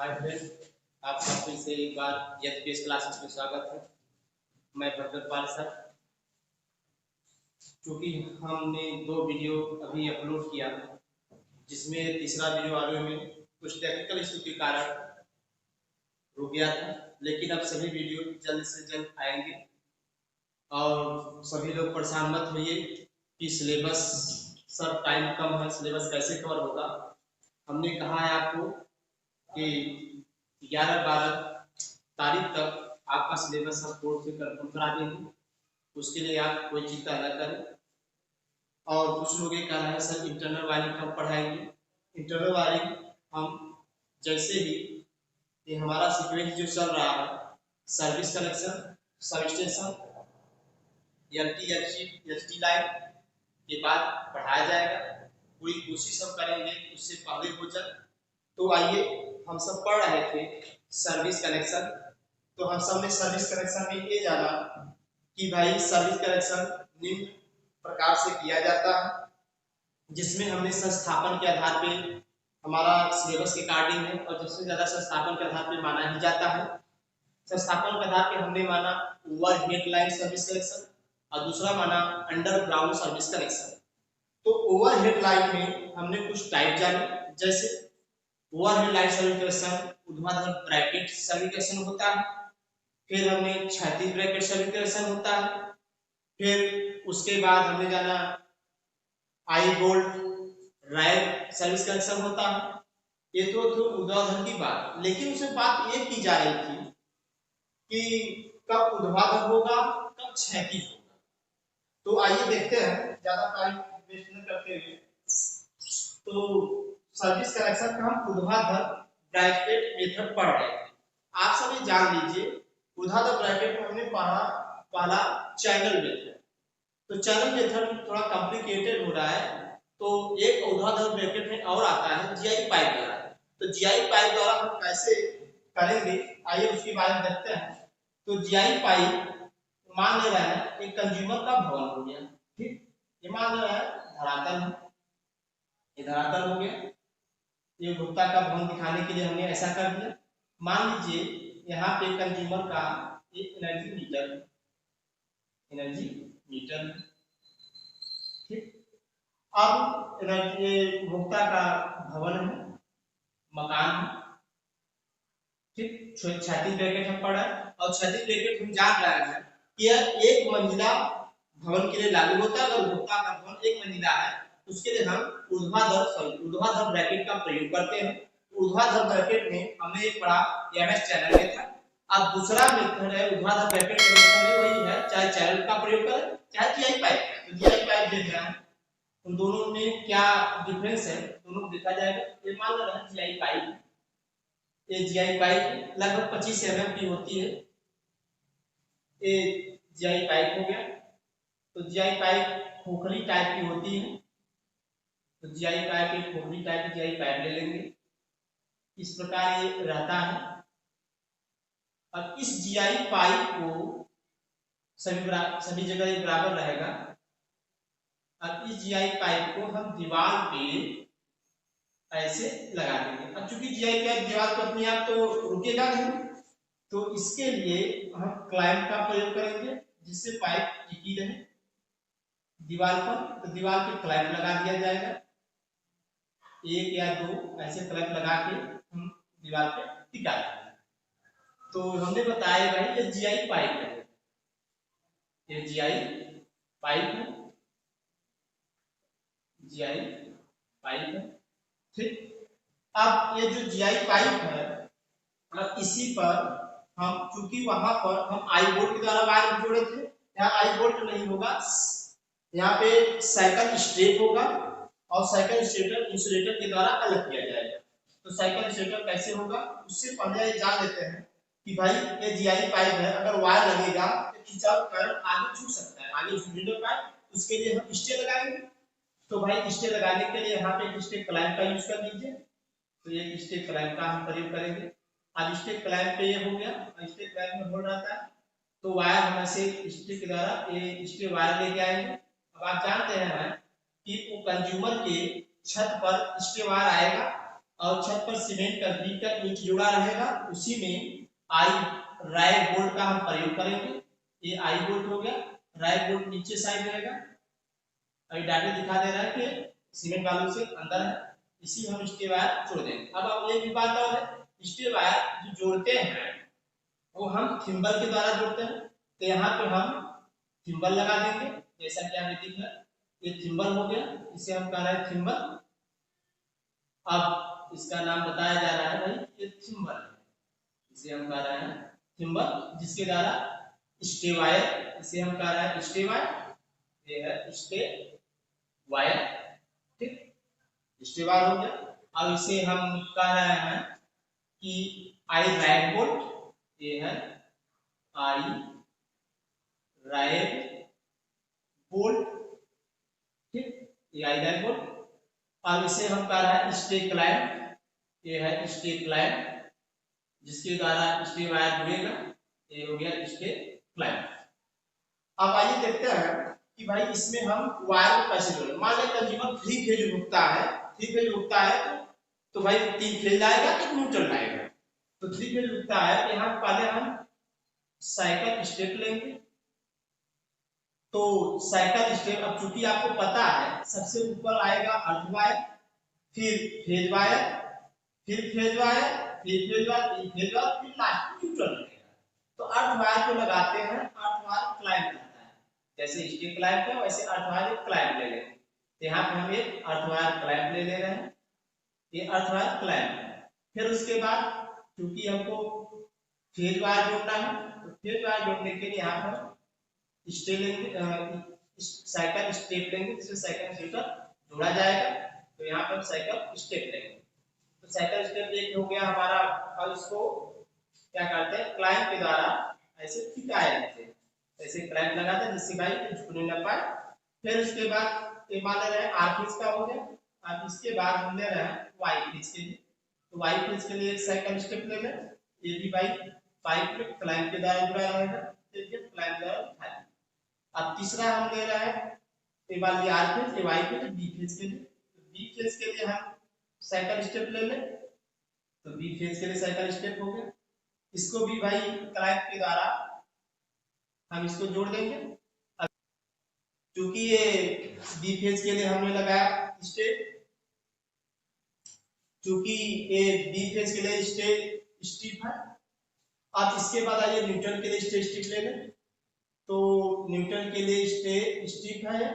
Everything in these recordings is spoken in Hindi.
हाय फ्रेंड, आपका फिर से एक बार एचपीएस क्लासेस में स्वागत है। मैं भद्रपाल सर। क्योंकि हमने 2 वीडियो अभी अपलोड किया, जिसमें तीसरा वीडियो आने में कुछ टेक्निकल इशू के कारण रुक गया था, लेकिन अब सभी वीडियो जल्द से जल्द आएंगे। और सभी लोग परेशान मत होइए कि सिलेबस सर टाइम कम है, सिलेबस कैसे कवर होगा। हमने कहा है आपको कि 11-12 तारीख तक आपका सिलेबस हम कोर्स से कंफर्म करा देंगे। उसके लिए आप कोई चिंता न करें। और कुछ लोग ये कह रहे हैं सर इंटरनल वायरिंग कब पढ़ाएंगे। इंटरनल वायरिंग हम जैसे ही ये हमारा सीक्वेंस जो चल रहा है, service connection, sub station, LT HT line के बाद पढ़ाया जाएगा। पूरी कोशिश हम करेंगे उससे पहले हो जाए। तो आइए, हम सब पढ़ रहे थे सर्विस कनेक्शन। तो हम सब ने सर्विस कनेक्शन में ये जाना कि भाई सर्विस कनेक्शन निम्न प्रकार से किया जाता है, जिसमें हमने संस्थापन के आधार पे हमारा सिलेबस के अकॉर्डिंग है, और सबसे ज्यादा संस्थापन के आधार पे माना ही जाता है। संस्थापन के आधार पे हमने माना ओवरहेड लाइन सर्विस कनेक्शन और दूसरा माना अंडरग्राउंड सर्विस कनेक्शन। तो ओवरहेड लाइन में हमने कुछ टाइप जाने, जैसे ओवरहेड लाइन सर्विस कनेक्शन ऊर्ध्वाधर ब्रैकेट सर्विस कनेक्शन होता है। फिर हमने क्षैतिज ब्रैकेट सर्विस कनेक्शन होता है। फिर उसके बाद हमने जाना आई बोल्ट राइट सर्विस कनेक्शन होता है। ये तो ऊर्ध्वाधर की बात, लेकिन उसमें बात ये की जा रही थी कि कब ऊर्ध्वाधर होगा, कब क्षैतिज होगा। तो आइए देखते हैं, ज्यादा टाइम वेस्ट न करते हुए। तो सर्विस कनेक्शन का हम ऊर्ध्वाधर ब्रैकेट मेथड पढ़ रहे थे। आप सभी जान लीजिए, ऊर्ध्वाधर ब्रैकेट में हमने पढ़ा पहला चैनल मेथड। तो चैनल मेथड थोड़ा कॉम्प्लिकेटेड हो रहा है। तो एक ऊर्ध्वाधर ब्रैकेट में और आता है जीआई पाइप द्वारा। तो जीआई पाइप द्वारा हम कैसे करेंगे, आइए उसके बारे में देखते हैं। तो जीआई पाइप मान ले रहा है एक कंज्यूमर का भवन हो गया, ठीक। ये मान ले रहा है धरातल है, ये धरातल हो गया। ये उपभोक्ता का भवन दिखाने के लिए हमने ऐसा कर दिया। मान लीजिए यहाँ पे कंज्यूमर का एक एनर्जी मीटर है, एनर्जी मीटर, ठीक। अब एनर्जी उपभोक्ता का भवन है, मकान है, ठीक। क्षैतिज ब्रैकेट हम पढ़ा और क्षैतिज ब्रैकेट हम जान रहे हैं कि यह एक मंजिला भवन के लिए लागू होता है। अगर उपभोक्ता का भवन एक मंजिला है, उसके लिए हम ऊर्ध्वाधर ब्रैकेट का प्रयोग करते हैं। ऊर्ध्वाधर ब्रैकेट में हमने एक पढ़ा एमएस चैनल मेथड। अब दूसरा मेथड है ऊर्ध्वाधर ब्रैकेट के मेथड में वही है, चाहे चैनल का प्रयोग करें चाहे जीआई पाइप का। तो जीआई पाइप देख रहे हैं, उन दोनों में क्या डिफरेंस है दोनों को देखा जाएगा। ये मान रहा है जीआई पाइप, ये जीआई पाइप लगभग 25 mm की होती है। ये जीआई पाइप हो गया। तो जीआई पाइप खोखली टाइप की होती है। तो जीआई पाइप एक खोखली टाइप की जीआई पाइप ले लेंगे, इस प्रकार ये रहता है। अब इस जीआई पाइप को सभी जगह ये बराबर रहेगा। अब इस जीआई पाइप को हम दीवार पे ऐसे लगा देंगे। अब चूंकि जीआई पाइप दीवार पर अपने आप तो रुकेगा नहीं, तो इसके लिए हम क्लैंप का प्रयोग करेंगे, जिससे पाइप टिकी रहे दीवार पर। तो दीवार पे क्लैंप लगा दिया जाएगा, एक या दो ऐसे क्लैंप लगा के हम दीवार पे टिका देंगे। तो हमने बताया भाई ये जीआई पाइप है, ये जीआई पाइप है, जीआई पाइप है, ठीक। अब ये जो जीआई पाइप है, अब इसी पर हम चूंकि वहां पर हम आई बोल्ट के द्वारा वायर जोड़े थे, यहाँ आई बोल्ट नहीं होगा, यहाँ पे साइकिल स्ट्रेप होगा और साइकिल स्टेटर इंसुलेटर के द्वारा अलग किया जाएगा। तो साइकिल स्टेटर कैसे होगा, उससे पहले ये जान लेते हैं कि भाई ये जीआई पाइप है, अगर वायर लगेगा तो खिंचाव करंट आगे झुक सकता है, आगे झुकने के बाद उसके लिए हम स्टे लगाएंगे। तो भाई स्टे लगाने के लिए यहाँ पे एक स्टे क्लैंप का यूज कर लीजिए। तो ये स्टे क्लैंप का हम प्रयोग करेंगे। अब स्टे क्लैंप पे ये हो गया, स्टे क्लैंप में होल्ड रहता है। तो वायर हम ऐसे स्टे के द्वारा ये स्टे वायर लेके आएंगे। अब आप जानते हैं कि वो कंज्यूमर के छत पर स्टे वायर आएगा और छत पर सीमेंट का बी का ईंट जुड़ा रहेगा, उसी में आई राय बोल्ट का हम प्रयोग करेंगे। ये आई बोल्ट हो गया, राय बोल्ट नीचे साइड रहेगा। अभी डाटा दिखा दे रहा है कि सीमेंट वालों से अंदर है, इसी में हम स्टे वायर जोड़ देंगे। अब ये भी बात और है, स्टे वायर जो जोड़ते हैं वो हम थिम्बल के द्वारा जोड़ते हैं। तो यहाँ पे हम थिम्बल लगा देंगे, जैसा कि हमें दिख रहा है ये थिम्बल हो गया, इसे हम कह रहे हैं थिम्बल। अब इसका नाम बताया जा रहा है भाई ये थिम्बल है, इसे हम कह रहे हैं थिम्बल, जिसके द्वारा स्टे वायर, इसे हम कह रहे हैं स्टे वायर, ये है स्टे वायर, ठीक, स्टे वायर हो गया। अब इसे हम कह रहे हैं कि आई राइट बोल्ट, ये है आई राइट बोल्ट, ठीक, ये आई राइट बोल्ट। अब इसे हम कह रहे हैं स्टे क्लैंप, ये है स्टे क्लैंप, जिसके द्वारा स्टे वायर जुड़ेगा, ये हो गया स्टे क्लैंप। अब आइए देखते हैं कि भाई इसमें हम वायर को कैसे जोड़ें। मान लें कंज्यूमर 3 फेज रुकता है, 3 फेज रुकता है तो भाई 3 फेज लाएगा, एक न्यूट्रल लाएगा। तो 3 फेज रुकता है, यहाँ पहले हम साइकिल स्टेप लेंगे। तो साइकिल स्टेप, अब चूंकि आपको पता है सबसे ऊपर आएगा अर्थ वायर, फिर फेज वायर, फिर फेज वायर, फिर फेज वायर, फिर फेज वायर, फिर लास्ट न्यूट्रल लगेगा। तो अर्थ वायर को लगाते हैं, अर्थ वायर क्लाइंब करता है, जैसे स्टिक क्लाइंब है वैसे अर्थ वायर क्लाइंब ले लेंगे। तो यहाँ पे हम एक अर्थ वायर क्लाइंब ले रहे हैं, ये अर्थ वायर क्लाइंब है। फिर उसके बाद क्योंकि हमको फेज वायर जोड़ना है, तो फेज वायर जोड़ने के लिए यहाँ पर स्टे लेंगे, साइकिल स्टेप लेंगे, जिसमें साइकिल स्टेटर जोड़ा जाएगा। तो यहाँ पर साइकिल स्टेप लेंगे, तो साइकिल स्टेप एक हो गया हमारा। अब इसको क्या करते हैं, क्लाइंब के द्वारा ऐसे टिकाए रहते हैं, ऐसे क्लाइंब लगाते हैं जिससे भाई झुकने न पाए। फिर उसके बाद ये मान ले रहे हैं आर फेज का हो गया। अब इसके बाद हम ले रहे हैं वाई फेज के लिए, तो वाई फेज के लिए एक साइकिल स्टेप ले लें, ये भी भाई पाइप क्लाइंब के द्वारा जुड़ा रहेगा, देखिए क्लाइंब द्वारा उठाया। अब तीसरा हम ले रहे हैं ये वाली आर फेज, ये वाई फेज, बी फेज के लिए। तो बी फेज के लिए हम साइकिल स्टेप ले लें, तो बी फेज के लिए साइकिल स्टेप हो गया। इसको भी भाई क्लाइंब के द्वारा हम इसको जोड़ देंगे। क्योंकि ये बी फेज के लिए हमने लगाया स्टेप, क्योंकि ये बी फेज के लिए स्टेप है। अब इसके बाद आइए न्यूट्रल के लिए स्टेप ले लें, तो न्यूट्रल के लिए स्टेप है,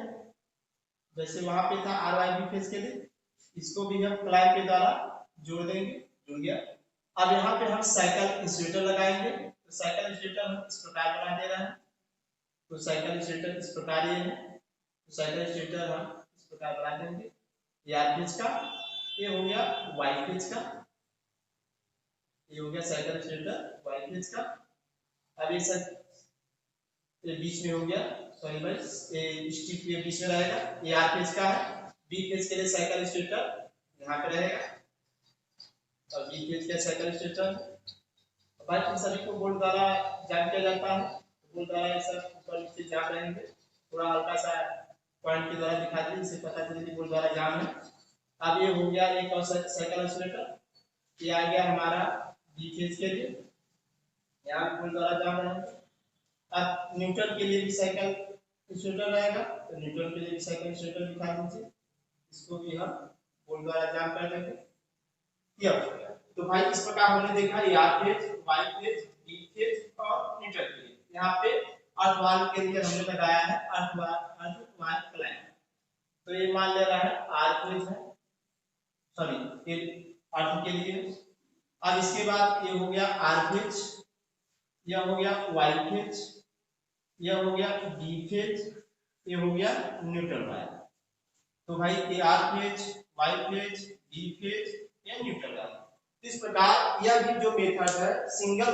जैसे वहां पे था आर वाई बी फेज के लिए, इसको भी हम क्लाइंब के द्वारा जोड़ देंगे, जुड़ गया। अब यहाँ पे हम साइकिल इंसुलेटर लगाएंगे, तो साइकिल इंसुलेटर हम इस प्रकार बना दे रहे हैं, तो साइकिल इंसुलेटर इस प्रकार ये है, तो साइकिल इंसुलेटर हम इस प्रकार बना देंगे। ये आर फेज का, ये हो गया वाई फेज का, ये हो गया साइकिल इंसुलेटर वाई फेज का। अब ये सब ये बीच में हो गया, सॉरी भाई ये स्टिप ये बीच में रहेगा, ये आर फेज का है। बी फेज के लिए साइकिल इंसुलेटर यहाँ पे रहेगा, और बी फेज का साइकिल इंसुलेटर। भाई इन सभी को बोल्ट द्वारा जाम किया जाता है, बोल्ट द्वारा ये सब ऊपर नीचे जाम रहेंगे। थोड़ा हल्का सा पॉइंट के द्वारा दिखा दीजिए, इससे पता चले कि बोल्ट द्वारा जाम है। अब ये हो गया एक और साइकिल इंसुलेटर, ये आ गया हमारा बी फेज के लिए, यहाँ बोल्ट द्वारा जाम रहेगा। अब न्यूट्रल के लिए भी साइकिल इंसुलेटर रहेगा, तो न्यूट्रल के लिए भी साइकिल इंसुलेटर दिखा दीजिए, इसको भी हम बोल्ट द्वारा जाम कर देंगे। ये हो गया। तो भाई इस प्रकार हमने देखा R phase, Y phase, B phase और न्यूट्रल के लिए। यहाँ पे अर्थ वायर के लिए हमने लगाया है अर्थ वायर क्लाइंब, तो ये मान ले रहा है आर फेज है, सॉरी ये अर्थ के लिए। अब इसके बाद ये हो गया आर फेज, यह हो गया वाई फेज, यह हो गया बी फेज, ये हो गया न्यूट्रल वायर। तो भाई ये R phase, Y phase, B phase या न्यूट्रल वायर। इस प्रकार यह भी जो मेथड है सिंगल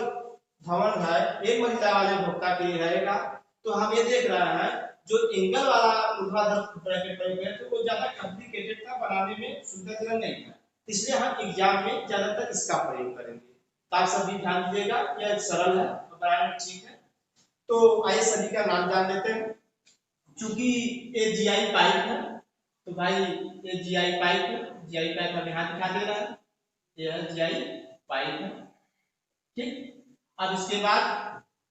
धवन है, एक महिला वाले भोक्ता के लिए रहेगा। तो हम ये देख रहे हैं जो एंगल वाला ऊर्ध्वाधर ब्रैकेट प्रयोग है तो वो ज्यादा कॉम्प्लिकेटेड था, बनाने में सुविधाजनक नहीं था, इसलिए हम एग्जाम में ज्यादातर इसका प्रयोग करेंगे। तो आप सभी ध्यान दीजिएगा, यह सरल है और बनाने में ठीक है। तो आइए सभी का नाम जान लेते हैं। चूंकि ये जीआई पाइप है, तो भाई ये जीआई पाइप है, जीआई पाइप हम यहाँ दिखा दे रहा है। ये है जीआई पाइप है, ठीक। अब इसके बाद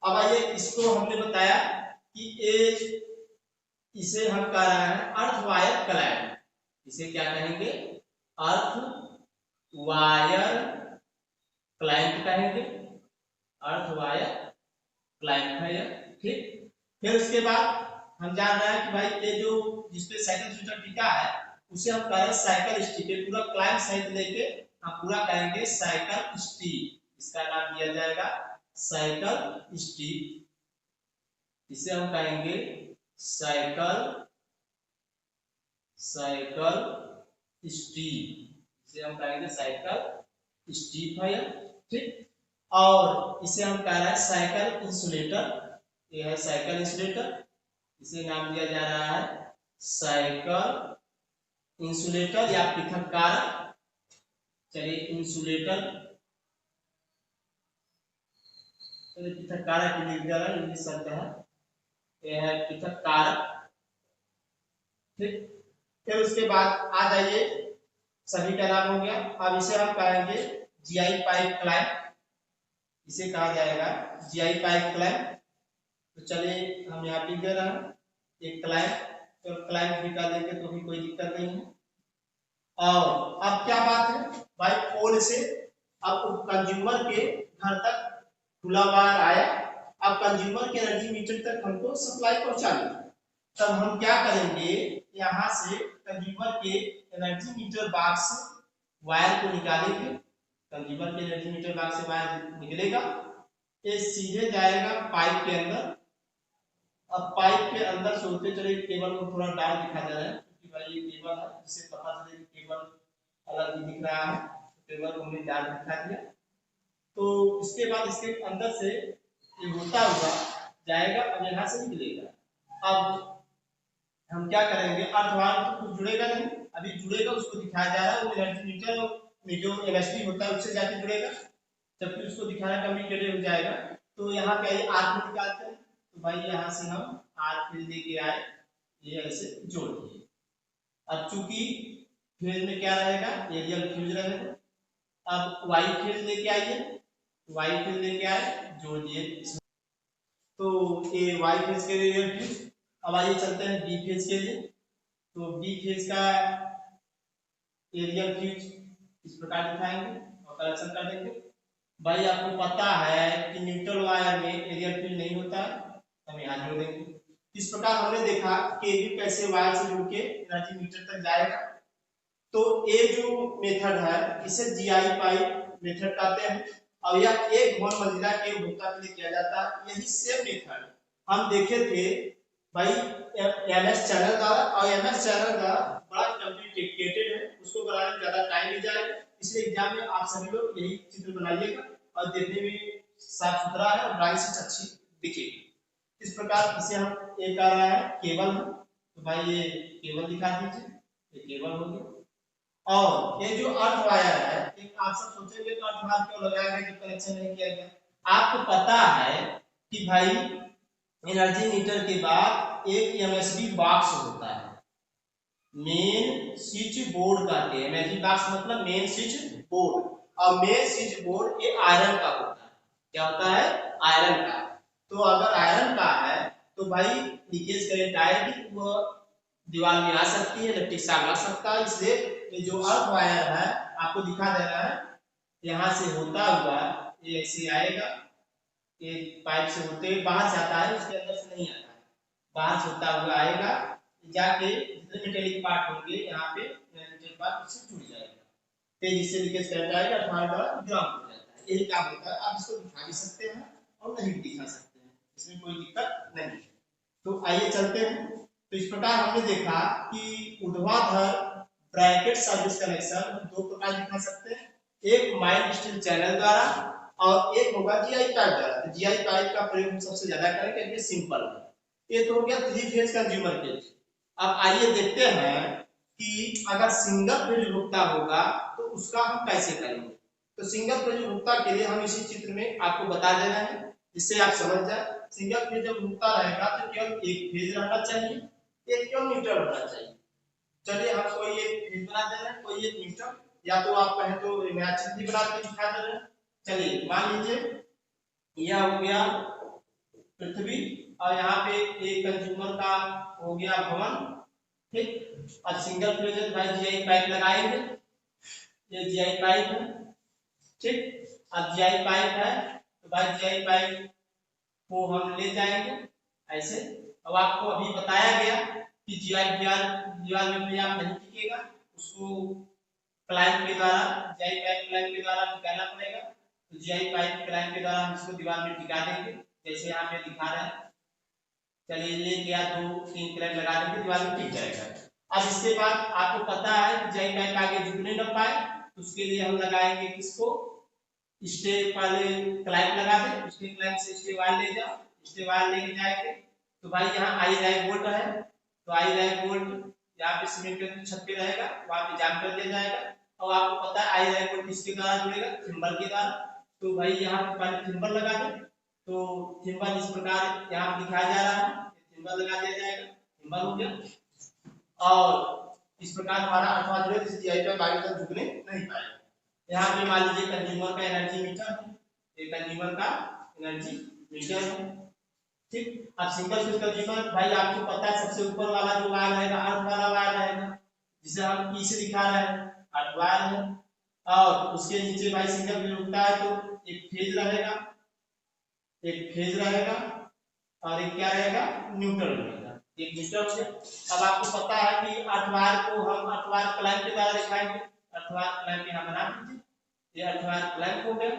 अब आइए, इसको हमने बताया कि इसे हम कह रहे हैं अर्थ वायर क्लैंप। इसे क्या कहेंगे? अर्थ वायर क्लैंप कहेंगे, अर्थ वायर क्लैंप है यह, ठीक। फिर उसके बाद हम जान रहे हैं कि भाई ये जो जिसपे साइकिल स्विचर टिका है उसे हम कह रहे हैं साइकिल स्टिक। पूरा क्लैंप सहित लेके हम पूरा कहेंगे साइकिल स्टिक। इसका नाम दिया जाएगा साइकिल स्टिक। इसे हम कहेंगे साइकिल स्टिक। इसे हम कहेंगे साइकिल स्टिक है, ठीक। और इसे हम कह रहे हैं साइकिल इंसुलेटर। ये है साइकिल इंसुलेटर, इसे नाम दिया जा रहा है साइकिल इंसुलेटर या पृथक कारक। चलिए इंसुलेटर, चलिए पृथक कारक लिख दिया है, इंग्लिश शब्द है, यह है पृथक कारक, ठीक। फिर उसके बाद आ जाइए, सभी का नाम हो गया। अब इसे हम कहेंगे जीआई पाइप क्लैंप। इसे कहा जाएगा जीआई पाइप क्लैंप। तो चलिए हम यहाँ पे दे रहे हैं एक क्लैंप, तो क्लैंप भी का देंगे तो भी कोई दिक्कत नहीं है। और अब क्या बात है भाई, पोल से अब कंज्यूमर के घर तक खुला वायर आया। अब कंज्यूमर के एनर्जी मीटर तक हमको सप्लाई पहुंचानी है। तब हम क्या करेंगे, यहाँ से कंज्यूमर के एनर्जी मीटर बॉक्स से वायर को निकालेंगे। कंज्यूमर के एनर्जी मीटर बॉक्स से वायर निकलेगा, ये सीधे जाएगा पाइप के अंदर। अब पाइप के अंदर से होते चले, केबल को थोड़ा डार्क दिखा जा रहा है क्योंकि भाई ये केबल है, जिससे पता चले कि केबल अलग भी दिख रहा है, केबल को हमने डार्क दिखा दिया। तो इसके बाद इसके अंदर से ये होता हुआ जाएगा, अब यहाँ से निकलेगा। अब हम क्या करेंगे, अर्धवायर तो कुछ जुड़ेगा नहीं, अभी जुड़ेगा उसको दिखाया जा रहा है, वो एनर्जी मीटर में जो एमएसपी होता है उससे जाके जुड़ेगा, जबकि उसको दिखाना कम्युनिकेटेड हो जाएगा। तो यहाँ पे आइए आर फिल्ड निकालते हैं। तो भाई यहाँ से हम आर फिल्ड लेके आए, ये ऐसे जोड़ दिए। अब चूंकि फेज में क्या रहेगा, एरियल फ्यूज रहेगा। अब वाई फील्ड लेके आइए, वाई फील्ड लेके आए, जोड़ दिए। तो ये वाई फेज के लिए एरियल फ्यूज। अब आइए चलते हैं बी फेज के लिए। तो बी फेज का एरियल फ्यूज इस प्रकार दिखाएंगे और कलेक्शन कर देंगे। भाई आपको पता है कि न्यूट्रल वायर में एरियल फील्ड नहीं होता है, हम यहाँ जोड़ देंगे। इस प्रकार हमने देखा कि भी कैसे वायर से जुड़ के एनर्जी मीटर तक जाएगा। तो ये जो मेथड है इसे जीआई पाइप मेथड कहते हैं, और यह एक घन मंजिला के उपभोक्ता के लिए किया जाता है। यही सेम मेथड हम देखे थे भाई एमएस चैनल द्वारा, और एमएस चैनल द्वारा बड़ा कॉम्प्लिकेटेड है, उसको बनाने में ज्यादा टाइम नहीं जाएगा। इसलिए एग्जाम में आप सभी लोग यही चित्र बनाइएगा और देखने में साफ सुथरा है और ड्राइंग शीट अच्छी दिखेगी। इस प्रकार इसे हम एक कर रहे हैं केबल है, तो भाई ये केबल दिखा दीजिए, ये केबल हो गया। और ये जो अर्थ वायर है, एक आप सब सोचेंगे तो अर्थ वायर क्यों लगाया गया, जो कनेक्शन नहीं किया गया। आपको पता है कि भाई एनर्जी मीटर के बाद एक एमएसबी बॉक्स होता है, मेन स्विच बोर्ड कहते हैं। एमएसबी बॉक्स मतलब मेन स्विच बोर्ड, और मेन स्विच बोर्ड ये आयरन का होता है। क्या होता है? आयरन का। तो अगर आयरन का है तो भाई लीकेज करंट आएगी, वो दीवार में आ सकती है, इलेक्ट्रिक शॉक लग सकता है। इसलिए ये जो अर्थ वायर है आपको दिखा दे रहा है, यहाँ से होता हुआ ये ऐसे आएगा, ये पाइप से होते हुए बाहर जाता है, उसके अंदर से नहीं आता है, बाहर से होता हुआ आएगा, जाके जितने मेटेलिक पार्ट होंगे यहाँ पे मेटेलिक पार्ट उससे जुड़ जाएगा, तेजी से लीकेज करंट आएगा, तुम्हारा ग्राउंड हो जाता है। यही काम होता है। आप इसको दिखा भी सकते हैं और नहीं भी दिखा सकते हैं, इसमें कोई दिक्कत नहीं है। तो आइए चलते हैं। तो इस प्रकार हमने देखा कि ऊर्ध्वाधर ब्रैकेट सर्विस कनेक्शन दो प्रकार दिखा सकते हैं, एक माइल्ड स्टील चैनल द्वारा और एक होगा जीआई पाइप द्वारा। तो जीआई पाइप का प्रयोग सबसे ज्यादा करें क्योंकि सिंपल है। ये तो हो गया थ्री फेज कंज्यूमर के लिए। अब आइए देखते हैं कि अगर सिंगल फेज उपभोक्ता होगा तो उसका हम कैसे करेंगे। तो सिंगल फेज उपभोक्ता के लिए हम इसी चित्र में आपको बता दे रहे हैं, जिससे आप समझ जाए। सिंगल फेज जब उपभोक्ता रहेगा तो केवल एक फेज रहना चाहिए, एक केवल न्यूट्रल होना चाहिए। चलिए हम कोई एक फेज बना दे रहे हैं, कोई एक न्यूट्रल। या तो आप कहें तो मैं अच्छी भी बना के दिखा दे रहे हैं। चलिए मान लीजिए यह हो गया पृथ्वी और यहाँ पे एक कंज्यूमर का हो गया भवन, ठीक। अब सिंगल फेज है भाई जीआई पाइप लगाएंगे, ये जीआई पाइप है, ठीक। अब जीआई पाइप है तो भाई जीआई पाइप को हम ले जाएंगे ऐसे। अब आपको अभी बताया गया कि जीआई दीवार दीवार में भी आप नहीं टिकेगा, उसको क्लाइंब के द्वारा जीआई पाइप क्लाइंब के द्वारा टिकाना पड़ेगा। तो जीआई पाइप क्लाइंब के द्वारा हम इसको दीवार में टिका देंगे जैसे यहाँ पे दिखा रहे हैं। चलिए ले गया 2-3 क्लैंप लगा देंगे दीवार में टिक जाएगा। अब इसके बाद आपको पता है कि जीआई पाइप आगे झुकने न पाए, उसके लिए हम लगाएंगे किसको, स्टे वाले क्लाइंप लगा दें, उसके क्लाइंप से स्टे वायर ले जाओ, स्टे वायर लेके जाएंगे। तो भाई यहाँ आई रैक बोल्ट है, तो आई रैक बोल्ट यहाँ पे सीमेंट के छत पे रहेगा, वहां पे जाम कर दिया जाएगा। और आपको पता है आई रैक बोल्ट किसके द्वारा जुड़ेगा, थिम्बर के द्वारा। तो भाई यहाँ पे पहले थिम्बर लगा दें, तो थिम्बर इस प्रकार यहाँ दिखाया जा रहा है, थिम्बर लगा दिया जाएगा, थिम्बर हो गया। और इस प्रकार हमारा अथवा जो है जीआई पे आगे तक झुकने नहीं पाएगा। यहाँ पे मान लीजिए कंज्यूमर का एनर्जी मीटर है, ये कंज्यूमर का एनर्जी मीटर है, ठीक। अब सिंगल फेज कंज्यूमर भाई आपको पता है सबसे ऊपर वाला जो वायर रहेगा अर्थ वाला वायर रहेगा, जिसे हम ई से दिखा रहे हैं, अर्थ वायर है। और उसके नीचे भाई सिंगल फेज उठता है तो एक फेज रहेगा, एक फेज रहेगा और एक क्या रहेगा, न्यूट्रल रहेगा, एक न्यूट्रल से। अब आपको पता है कि अर्थ वायर को हम अर्थ वायर क्लाइंब के द्वारा दिखाएंगे, अर्थ वायर क्लाइंब यहाँ बना दीजिए, ये अर्थ वायर क्लाइंब हो गया,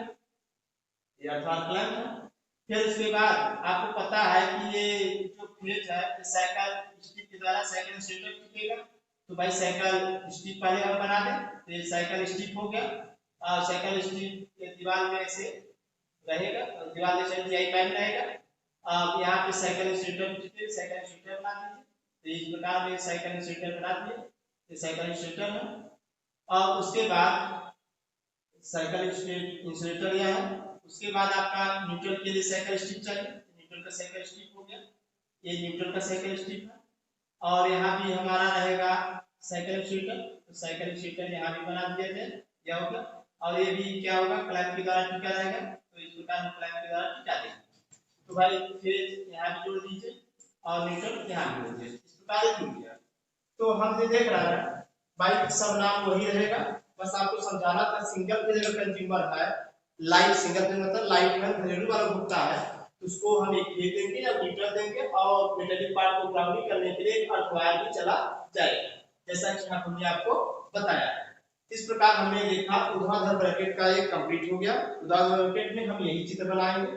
ये अर्थ वायर क्लाइंब है। फिर उसके बाद आपको पता है कि ये जो फेज है साइकिल स्टिक के द्वारा साइकिल स्टेटर टिकेगा। तो भाई साइकिल स्टिक पहले हम बना दें, तो ये साइकिल स्टिक हो गया। और साइकिल स्टिक दीवार में ऐसे रहेगा, दीवार के साइड जीआई पाइप रहेगा। अब यहाँ पे साइकिल स्टेटर टिके, साइकिल स्टेटर बना दीजिए, तो इस प्रकार में साइकिल स्टेटर बना दिए, ये साइकिल स्टेटर है। और उसके बाद साइकिल इंसुलेटर यह है। उसके बाद आपका न्यूट्रल के लिए साइकिल स्टिक चाहिए, न्यूट्रल का साइकिल स्टिक हो गया, ये न्यूट्रल का साइकिल स्टिक है। और यहाँ भी हमारा रहेगा साइकिल स्टेटर, तो साइकिल स्टेटर यहाँ भी बना दिया जाए, क्या होगा। और ये भी क्या होगा, क्लैंप के द्वारा टिका रहेगा, तो इस प्रकार हम क्लैंप के द्वारा टिका देंगे। तो भाई फेज यहाँ भी जोड़ दीजिए और न्यूट्रल यहाँ भी जोड़ दीजिए, इस प्रकार जुड़ गया। तो हम ये देख रहे हैं भाई सब नाम वही रहेगा, बस आपको समझाना था। सिंगल फेज अगर कंज्यूमर है, लाइट सिंगल फेज मतलब लाइट में घरेलू वाला भुगता है, तो उसको हम एक फेज देंगे या मीटर देंगे और मेटालिक पार्ट को ग्राउंडिंग करने के लिए एक अर्थ वायर भी चला जाएगा, जैसा कि हमने आपको बताया। इस प्रकार हमने देखा ऊर्ध्वाधर ब्रैकेट का एक कंप्लीट हो गया। ऊर्ध्वाधर ब्रैकेट में हम यही चित्र बनाएंगे।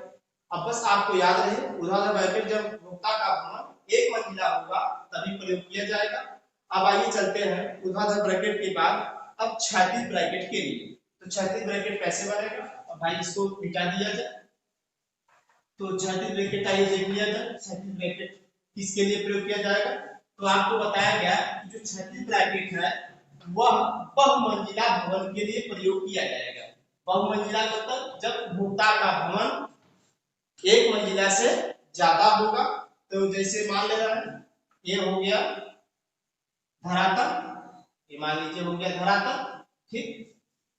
अब बस आपको याद रहे ऊर्ध्वाधर ब्रैकेट जब भुगता का भवन एक मंजिला होगा तभी प्रयोग किया जाएगा। अब आइए चलते हैं ऊर्ध्वाधर ब्रैकेट के बाद अब क्षैतिज ब्रैकेट के लिए। तो क्षैतिज ब्रैकेट कैसे बनेगा, अब भाई इसको मिटा दिया जाए। तो क्षैतिज ब्रैकेट आइए देख लिया जाए, क्षैतिज ब्रैकेट किसके लिए प्रयोग किया जाएगा। तो आपको बताया गया कि जो क्षैतिज ब्रैकेट है वह बहुमंजिला भवन के लिए प्रयोग किया जाएगा। बहुमंजिला मतलब जब भुगता का भवन एक मंजिला से ज्यादा होगा। तो जैसे मान ले रहा है ये हो गया धरातल, ये मान लीजिए हो गया धरातल, ठीक।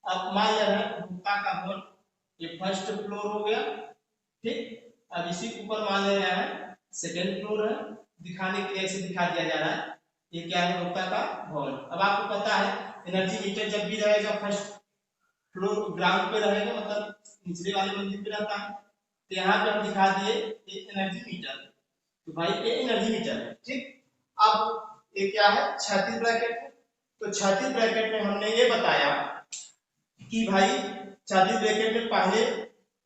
अब मान ले रहे हैं भुगता का भवन ये फर्स्ट फ्लोर हो गया, ठीक। अब इसी के ऊपर मान ले रहे हैं सेकंड फ्लोर है, दिखाने के लिए ऐसे दिखा दिया जा रहा है ये क्या है, भुगता का भवन। अब आपको पता है एनर्जी मीटर जब भी रहेगा फर्स्ट फ्लोर ग्राउंड पे रहेगा, मतलब निचले वाले मंजिल पे रहता है। तो यहाँ पे हम दिखा दिए एनर्जी मीटर, तो भाई ये एनर्जी मीटर है, ठीक। अब ये क्या है, क्षैतिज ब्रैकेट है। तो क्षैतिज ब्रैकेट में हमने ये बताया कि भाई क्षैतिज ब्रैकेट में पहले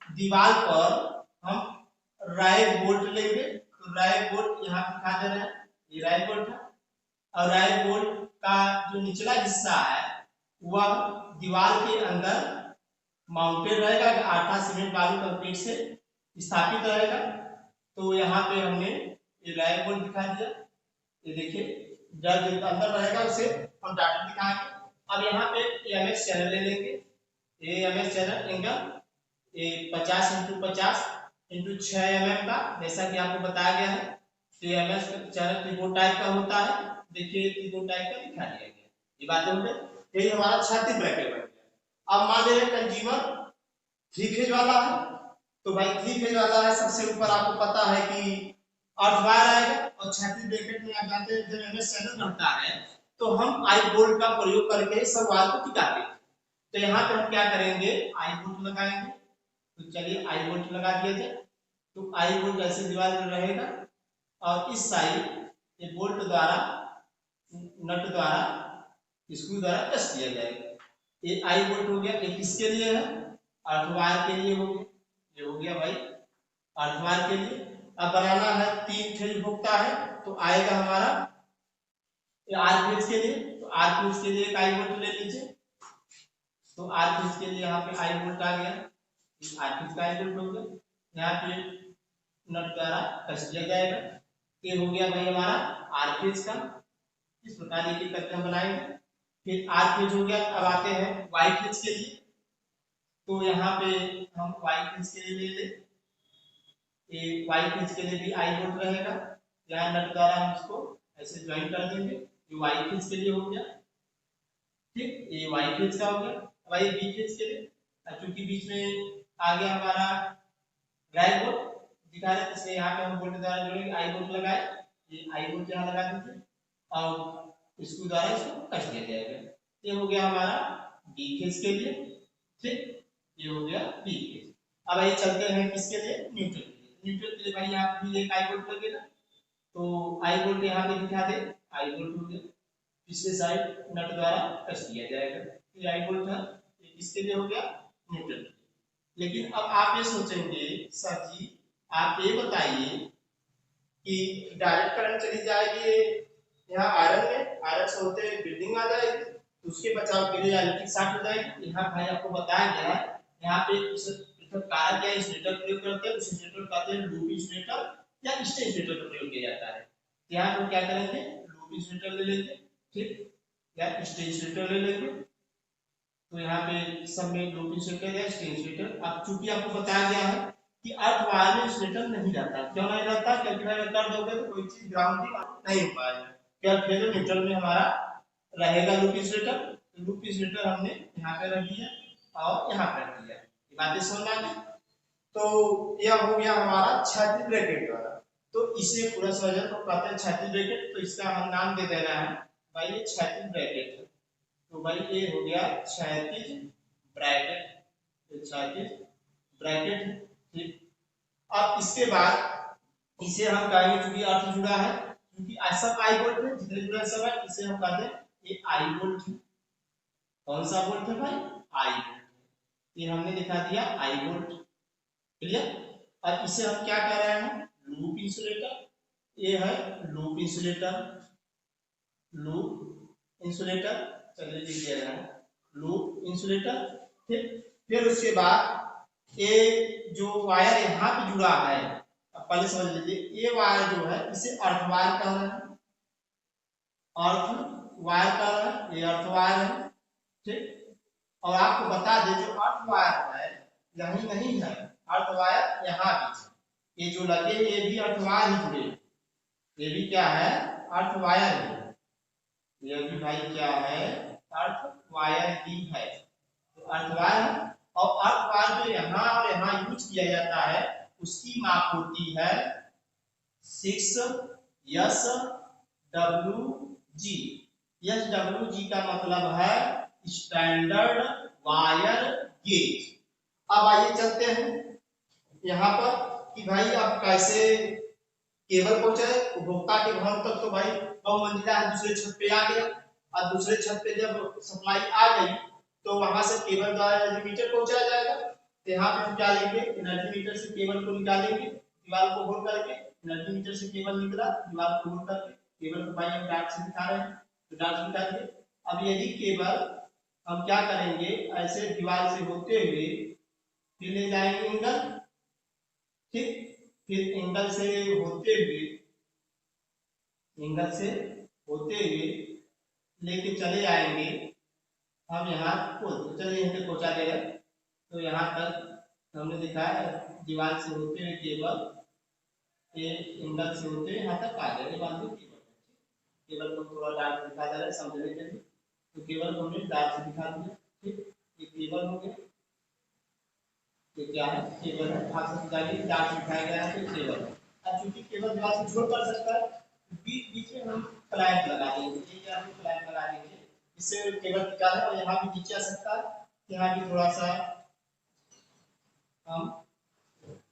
दीवार पर हम राइट बोल्ट लेंगे। तो राइट बोल्ट यहाँ दिखा दे रहे हैं, ये राइट बोल्ट है। और राइट बोल्ट का जो निचला हिस्सा है वह दीवार के अंदर माउंटेड रहेगा, आटा सीमेंट बालू कंक्रीट से स्थापित रहेगा। तो यहाँ पे हमने ये राइट बोल्ट दिखा दिया, ये देखिए जब अंदर रहेगा उसे हम डाटा दिखाएंगे। अब यहाँ पे एमएस चैनल ले लेंगे, ये एमएस चैनल एंगल ये 50x50 इंटू 6 mm का, जैसा कि आपको बताया गया है। तो ये एमएस चैनल कीबोर्ड टाइप का होता है, देखिए कीबोर्ड टाइप का दिखा दिया गया, ये बात हो गई। यही हमारा क्षैतिज ब्रैकेट बन गया। अब मान लीजिए कंज्यूमर 3 फेज वाला है, तो भाई 3 फेज वाला है, सबसे ऊपर आपको पता है कि अर्थ वायर आएगा, और क्षैतिज ब्रैकेट में आप जानते हैं जब एमएस चैनल रहता है तो हम आई बोल्ट का प्रयोग करके सब वायर को टिकाते हैं। तो यहाँ पे हम क्या करेंगे, आई बोल्ट लगाएंगे। तो चलिए आई बोल्ट लगा दिया जाए। तो आई बोल्ट ऐसे दीवार में रहेगा और इस साइड ये बोल्ट द्वारा, नट द्वारा, स्क्रू द्वारा कस दिया जाएगा। ये आई बोल्ट हो गया। ये किसके लिए है, अर्थ वायर के लिए हो गया। ये हो गया भाई अर्थ वायर के लिए। अब बनाना है 3 फेज भोगता है, तो आएगा हमारा आर फेज के लिए। तो आर फेज के लिए एक आई बोल्ट ले लीजिए। तो आर फेज के लिए यहाँ पे आई बोल्ट आ गया, आर फेज का आई बोल्ट हो गया। यहाँ पे नट द्वारा कस दिया जाएगा। ये हो गया भाई हमारा आर फेज का। इस प्रकार एक एक करके हम बनाएंगे। फिर आर फेज हो गया। अब आते हैं वाई फेज के लिए। तो यहाँ पे हम वाई फेज के लिए ले लें। ये वाई फेज के लिए भी आई बोल्ट रहेगा। यहाँ नट द्वारा हम इसको ऐसे ज्वाइन कर देंगे। ये वाई फेज के लिए हो गया, ठीक। ये वाई फेज का हो गया। अब आइए बी फेज के लिए। क्योंकि बीच में आ गया हमारा ड्राई बोल्ट दिखा रहे, इसलिए यहाँ पे हम बोल्ट द्वारा जोड़ेंगे। आई बोल्ट लगाए, ये आई बोल्ट यहाँ लगा दीजिए और स्क्रू द्वारा इसको कस दिया जाएगा। ये हो गया हमारा बी फेज के लिए, ठीक। ये हो गया बी फेज। अब आइए चलते हैं किसके लिए, न्यूट्रल के लिए। न्यूट्रल के लिए भाई यहाँ भी एक आई बोल्ट लगेगा। तो आई बोल्ट यहाँ पे दिखा दे, आई बोल्ट हो गया। पिछले साइड नट द्वारा कस दिया जाएगा। ये आई बोल्ट है, ये किसके लिए हो गया, न्यूट्रल। लेकिन अब आप ये सोचेंगे सर जी आप ये बताइए कि डायरेक्ट करंट चली जाएगी यहाँ आयरन में, आयरन से होते बिल्डिंग आ जाएगी, तो उसके बचाव के लिए इलेक्ट्रिक शॉर्ट हो जाएगी। यहाँ भाई आपको बताया गया है, यहाँ पे पृथक कारक या इंसुलेटर प्रयोग करते हैं। उस इंसुलेटर कहते हैं लूप इंसुलेटर या स्ट्रे इंसुलेटर का प्रयोग किया जाता है। यहाँ हम क्या करेंगे, लूप इंसुलेटर ले लेंगे, ठीक, या स्ट्रे इंसुलेटर ले लेंगे। तो यहाँ पे सब में लूप इंसुलेटर या स्ट्रे इंसुलेटर। अब चूंकि आपको बताया गया है कि अर्थ वायर में इंसुलेटर नहीं रहता। क्यों नहीं रहता, क्योंकि भाई कर दोगे तो कोई चीज ग्राउंडिंग नहीं हो पाएगा। क्या फेज न्यूट्रल में हमारा रहेगा लूप इंसुलेटर। तो लूप इंसुलेटर हमने यहाँ पे रख दिया और यहाँ पे रख दिया। ये बातें समझ आ गई। तो यह हो गया हमारा क्षैतिज ब्रैकेट द्वारा। तो इसे पूरा समझे तो कहते हैं क्षैतिज ब्रैकेट। तो इसका हम नाम दे देना है भाई ये क्षैतिज ब्रैकेट है। तो भाई ये हो गया क्षैतिज ब्रैकेट, क्षैतिज ब्रैकेट, ठीक। अब इसके बाद इसे हम कहेंगे क्योंकि अर्थ जुड़ा है, क्योंकि ऐसा आई बोल्ट है जितने जुड़ा सब है, इसे हम कहते हैं ये आई बोल्ट है। कौन सा बोल्ट है भाई, आई बोल्ट। ये हमने दिखा दिया आई बोल्ट, क्लियर। अब इसे हम क्या कह रहे हैं, लूप इंसुलेटर। ये है लूप इंसुलेटर, लूप इंसुलेटर, चलिए लिख दिया गया है लूप इंसुलेटर, ठीक। फिर उसके बाद ये जो वायर यहाँ पे जुड़ा है, अब पहले समझ लीजिए, ये वायर जो है इसे अर्थ वायर कह रहे हैं, अर्थ वायर कह रहे हैं, ये अर्थ वायर है, ठीक। और आपको बता दें जो अर्थ वायर है यही नहीं है, अर्थ वायर यहाँ भी, ये जो लगे ये भी अर्थ वायर ही जुड़े, ये भी क्या है, अर्थ वायर है। ये भी भाई क्या है, अर्थ वायर ही है। तो अर्थ वायर है, और अर्थ वायर जो यहाँ और यहाँ यूज किया जाता है उसकी माप होती है 6SWG। SWG का मतलब है स्टैंडर्ड वायर गेज। अब आइए चलते हैं यहाँ पर कि भाई अब कैसे केबल पहुंचाए उपभोक्ता के घर तक। तो भाई बहुमंजिला है, दूसरे छत पे आ गया, और दूसरे छत पे जब सप्लाई आ गई तो वहां से केबल द्वारा एनर्जी मीटर पहुंचाया जाएगा। तो यहाँ पे क्या लेंगे, एनर्जी मीटर से केबल को निकालेंगे, दीवार को होल करके, एनर्जी मीटर से केबल निकला, दीवार को होल करके, केबल को भाई हम डार्क से दिखा रहे हैं, तो डार्क निकालिए। अब यही केबल हम क्या करेंगे, ऐसे दीवार से होते हुए फिर ले जाएंगे एंगल, ठीक। फिर एंगल से होते हुए, एंगल से होते हुए लेके चले आएंगे हम यहाँ को, चलिए यहाँ पे पहुंचा देगा। तो यहाँ तक हमने दिखाया दीवार से होते हुए केबल एंगल से होते हुए यहाँ तक आ जाएगा। केबल को थोड़ा डार्क दिखा दे रहा है समझने के लिए। तो केबल को हमने डार्क से दिखा दिया। ठीक, ये केबल हो गया, ये क्या है, केबल है, हाथ से डालिए, डार्क से दिखाया गया है तो केबल है। अब चूंकि केबल दीवार से जोड़ कर सकता है, बीच बीच में हम क्लैंप लगा देंगे, ठीक है, हम क्लैंप लगा देंगे, इससे केबल टिका है और यहाँ भी नीचे आ सकता है, यहाँ भी थोड़ा सा हम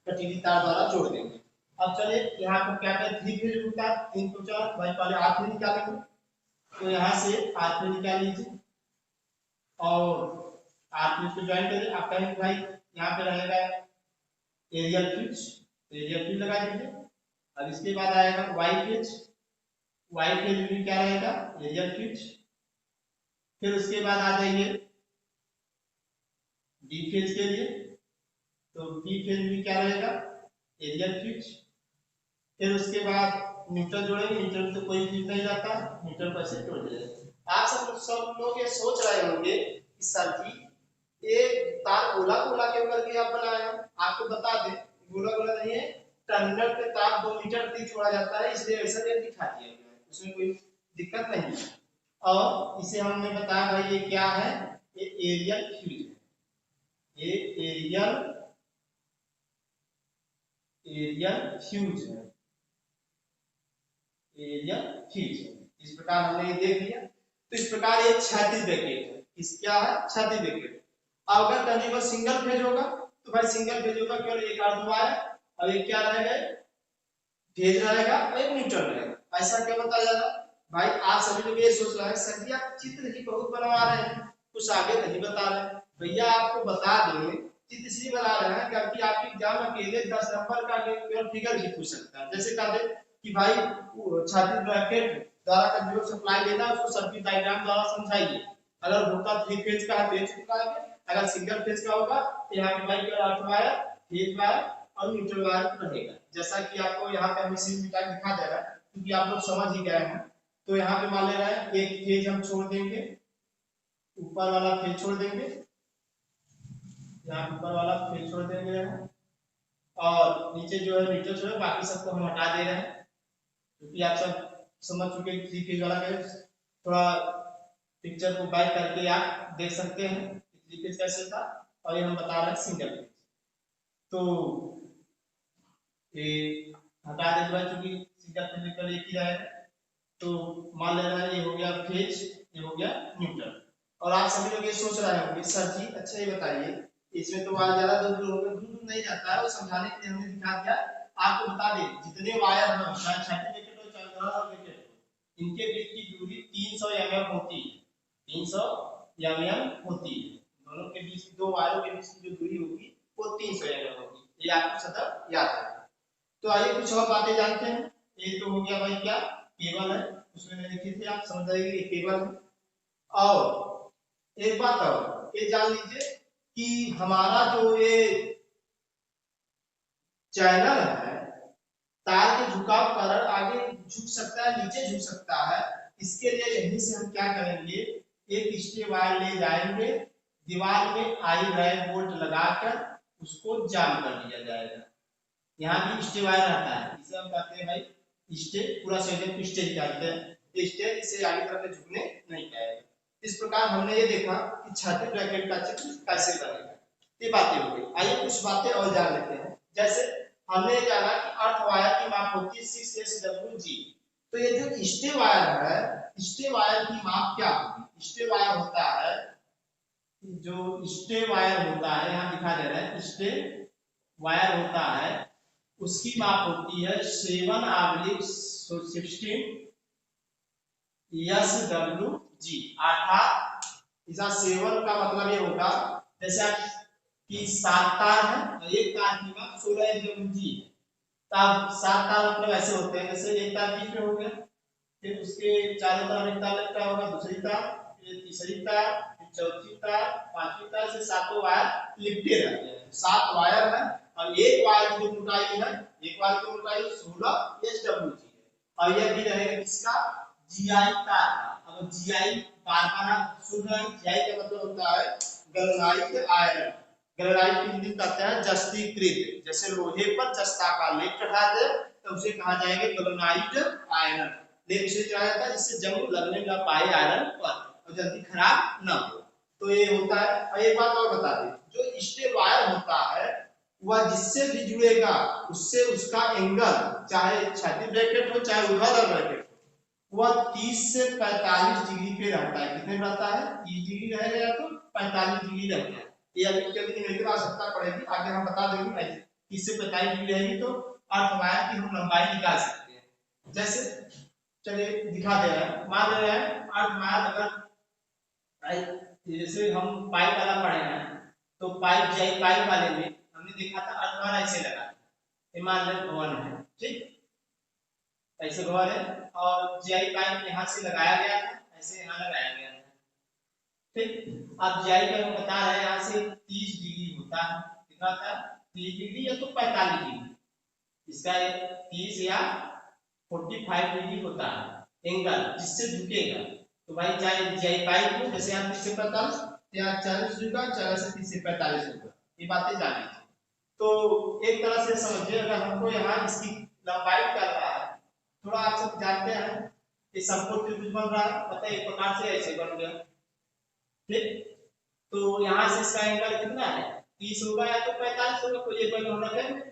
कटीली तार द्वारा जोड़ देंगे। अब चलिए यहाँ पर क्या क्या 3 फेज होता है, 3 को 4 भाई पहले आठ में निकालेंगे, तो यहाँ से आठ में निकाल लीजिए और आठ में इसको ज्वाइन करिए। आप कहेंगे भाई यहाँ पे रहेगा एरियल फेज, एरियल फेज लगा दीजिए। अब इसके बाद आएगा वाई फेज, वाई फेज में क्या रहेगा, एरियल फेज। फिर उसके बाद आ जाइए डी फेज के लिए, तो डी फेज में क्या रहेगा, एरियल फेज। फिर उसके बाद न्यूट्रल जोड़ेंगे, न्यूट्रल तो कोई फील्ड नहीं रहता, न्यूट्रल को ऐसे जोड़ देंगे। आप सब लोग ये सोच रहे होंगे कि सर जी ये तार गोला गोला क्यों करके आप बनाए हैं। आपको बता दें गोला गोला नहीं है, टर्मिनल पे तार 2 मीटर तक छोड़ा जाता है, इसलिए ऐसा ये दिखा दिया गया है, उसमें कोई दिक्कत नहीं है। और इसे हमने बताया भाई ये क्या है, ये एरियल फ्यूज है, ये एरियल फ्यूज है, एरियल फ्यूज है। इस प्रकार हमने ये देख लिया। तो इस प्रकार ये क्षैतिज ब्रैकेट है, इस क्या है, क्षैतिज ब्रैकेट। अगर कहीं सिंगल फेज होगा तो भाई सिंगल फेज होगा, केवल एक अर्ध वायर और एक क्या रहेगा, फेज रहेगा और एक न्यूट्रल रहेगा। ऐसा क्या बताया जा रहा है भाई, आप सभी लोग ये सोच रहे हैं सर जी आप चित्र ही बहुत बनवा रहे हैं, कुछ आगे नहीं बता रहे। भैया आपको बता दें चित्र इसलिए बना रहे हैं क्योंकि आपके एग्जाम अकेले 10 नंबर का केवल फिगर ही पूछ सकता है। जैसे कह दे कि भाई छात्र ब्रैकेट द्वारा का जो सप्लाई देना है उसको सर्किट डायग्राम द्वारा समझाइए। अगर होता 3 फेज का है तो दिखाएंगे, अगर सिंगल फेज का होगा तो यहाँ पे भाई केवल अर्थ वायर, फेज वायर और न्यूट्रल वायर रहेगा। जैसा कि आपको यहाँ पे हम इसी दिखा दे रहा है क्योंकि आप लोग समझ ही गए हैं। तो यहाँ पे मान ले रहा है एक फेज हम छोड़ देंगे, ऊपर वाला फेज छोड़ देंगे, यहाँ ऊपर वाला फेज छोड़ देंगे और नीचे जो है न्यूट्रल छोड़, बाकी सबको हम हटा दे रहे हैं क्योंकि आप सब समझ चुके 3 फेज वाला में। थोड़ा पिक्चर को बैक करके आप देख सकते हैं 3 फेज कैसे था और ये हम बता रहे हैं सिंगल फेज। तो ये हटा देंगे क्योंकि सिंगल फेज निकल एक ही रहेगा। तो मान लेना ये हो गया फेज, ये हो गया न्यूट्रल। और आप सभी लोग ये सोच रहे होंगे सर जी अच्छा ये बताइए इसमें तो वायर ज्यादा दूर होगा, दूर नहीं जाता है, वो समझाने के लिए हमने दिखा दिया। आपको बता दें जितने वायर हैं चाहे छाती विकेट हो चाहे ग्रास विकेट हो, इनके बीच की दूरी 300 mm होती है, 300 mm होती है। दोनों के बीच दो वायरों के बीच की जो दूरी होगी वो 300 mm होगी, ये आपको सतत याद है। तो आइए कुछ और बातें जानते हैं। ये तो हो गया भाई क्या केबल है, उसमें मैंने लिखी थी आप समझ जाइए ये केबल है। और एक बात और ये जान लीजिए कि हमारा जो ये चैनल है तार के झुकाव के कारण आगे झुक सकता है, नीचे झुक सकता है। इसके लिए यहीं से हम क्या करेंगे, एक स्टे वायर ले जाएंगे, दीवार में आई ड्राइव बोल्ट लगाकर उसको जाम कर दिया जाएगा। यहाँ भी स्टे वायर रहता है, इसे हम कहते हैं भाई स्टे, पूरा सेक्शन को स्टे कहते हैं। स्टे इसे आगे तरफ झुकने नहीं पाएगा। इस प्रकार हमने ये देखा कि छाती ब्रैकेट का चित्र कैसे बनेगा, ये बातें हो गई। आइए कुछ बातें और जान लेते हैं। जैसे हमने जाना कि अर्थ वायर की माप होती है 6SWG। तो ये जो स्टे वायर है, स्टे वायर की माप क्या होगी, स्टे वायर होता है, जो स्टे वायर होता है यहाँ दिखा दे रहा है, स्टे वायर होता है उसकी माप होती है 7/16 SWG। अर्थात इसका 7 का मतलब ये होगा जैसे आप कि 7 तार है और एक तार की माप 16 SWG है। तब 7 तार मतलब ऐसे होते हैं जैसे एक तार बीच में हो गया, फिर उसके चारों तरफ एक तार लगता होगा, दूसरी तार, फिर तीसरी तार, फिर चौथी तार, पांचवी तार से 7 वायर लिपटे रहते हैं। 7 वायर है और एक वायर की मोटाई है, एक वायर की मोटाई 16 SWG है और यह भी रहेगा किसका, जीआई तार का। अब जीआई बार-बार सुन रहे हैं, जीआई का मतलब होता है गैल्वेनाइज्ड आयरन। गैल्वेनाइज्ड की हिंदी कहते हैं जस्तीकृत, जैसे लोहे पर जस्ता का लेप चढ़ा दे तो उसे कहा जाएगा गैल्वेनाइज्ड आयरन। लेप से चढ़ाया जाता है जिससे जंग लगने ना पाए आयरन पर। तो जल्दी खराब ना हो। तो ये होता है। और एक बात और बता दें, जो स्टे वायर होता है वह जिससे भी जुड़ेगा उससे उसका एंगल, चाहे क्षैतिज ब्रैकेट हो चाहे ऊर्ध्वाधर ब्रैकेट हो, वह 30 से 45 डिग्री पे रहता है। कितने रहता है? 30 डिग्री रहेगा या तो 45 डिग्री रहता है। ये अभी कभी मेरे को आवश्यकता पड़ेगी, आगे हम बता देंगे। 30 से 45 डिग्री रहेगी तो अर्थ वायर की हम लंबाई निकाल सकते हैं। जैसे चलिए दिखा दे रहे हैं, मान ले रहे हैं अर्थ वायर अगर जैसे हम पाइप वाला पढ़े हैं तो पाइप जाई पाइप वाले में हमने देखा था अर्थ वायर ऐसे लगा, ये मान लें भवन है, ठीक, ऐसे भवन है और जीआई पाइप यहां से लगाया गया था, ऐसे यहां लगाया गया था, ठीक। अब जीआई पाइप हम बता रहे हैं यहां से 30 डिग्री होता है। कितना था? 30 डिग्री या तो 45 डिग्री, इसका 30 या 45 डिग्री होता है एंगल जिससे झुकेगा। तो भाई चाहे जीआई पाइप हो, जैसे यहाँ 30 से 45 या 40 झुका, 40 से 30 से 45 होगा, ये बातें जानी चाहिए। तो एक तरह से समझिए, अगर हमको यहाँ इसकी लंबाई कर रहा है, थोड़ा आप सब जानते हैं कि समकोण त्रिभुज बन रहा है, पता है एक प्रकार से ऐसे बन गया, ठीक। तो यहाँ से इसका एंगल कितना है? 30 होगा या तो 45 होगा, कोई एक वैल्यू हम रखेंगे।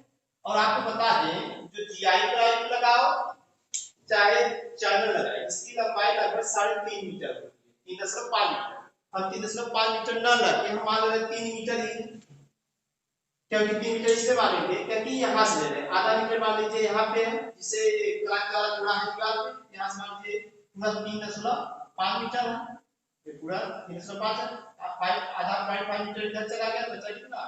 और आपको बता दें जो जीआई पाइप लगाओ चाहे चैनल लगाए, इसकी लंबाई लगभग 3.5 मीटर होती है, 3.5 मीटर। अब 3.5 मीटर न लगे, हम मान रहे 3 मीटर ही, क्योंकि 3 मीटर इससे मानेंगे क्योंकि यहाँ से ले रहे हैं। आधा मीटर मान लीजिए यहाँ पे है, जिससे क्लास वाला जुड़ा है दीवार पे, यहाँ से मान लीजिए पूरा 3.5 मीटर है, ये पूरा 3.5 है। आधा 5 मीटर इधर चला गया, बचा कितना?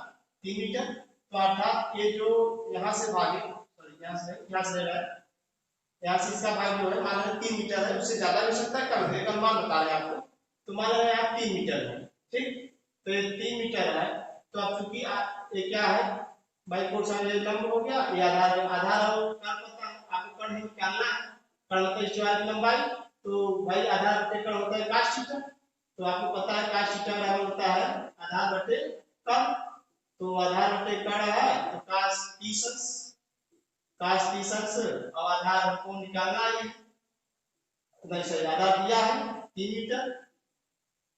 3 मीटर। तो अर्थात ये जो यहाँ से भागे, सॉरी यहाँ से ले रहा है, यहाँ से इसका भाग जो है मान लीजिए 3 मीटर है, उससे ज्यादा भी सकता है, कम है, कम मान बता रहे हैं आपको। तो मान रहे हैं आप 3 मीटर है, ठीक। तो ये 3 मीटर है, तो अब चूंकि ये क्या है भाई, कोण सा ये लंब हो गया, ये आधार है, आधार और कर्ण पता है आपको, कर्ण निकालना है, कर्ण मतलब स्क्वायर की लंबाई। तो भाई आधार बटे कर्ण होता है cos थीटा, तो आपको पता है cos थीटा बराबर होता है आधार बटे कर्ण। तो आधार बटे कर्ण है तो cos 30 और आधार को निकालना है, नहीं सही, आधार दिया है 3 मीटर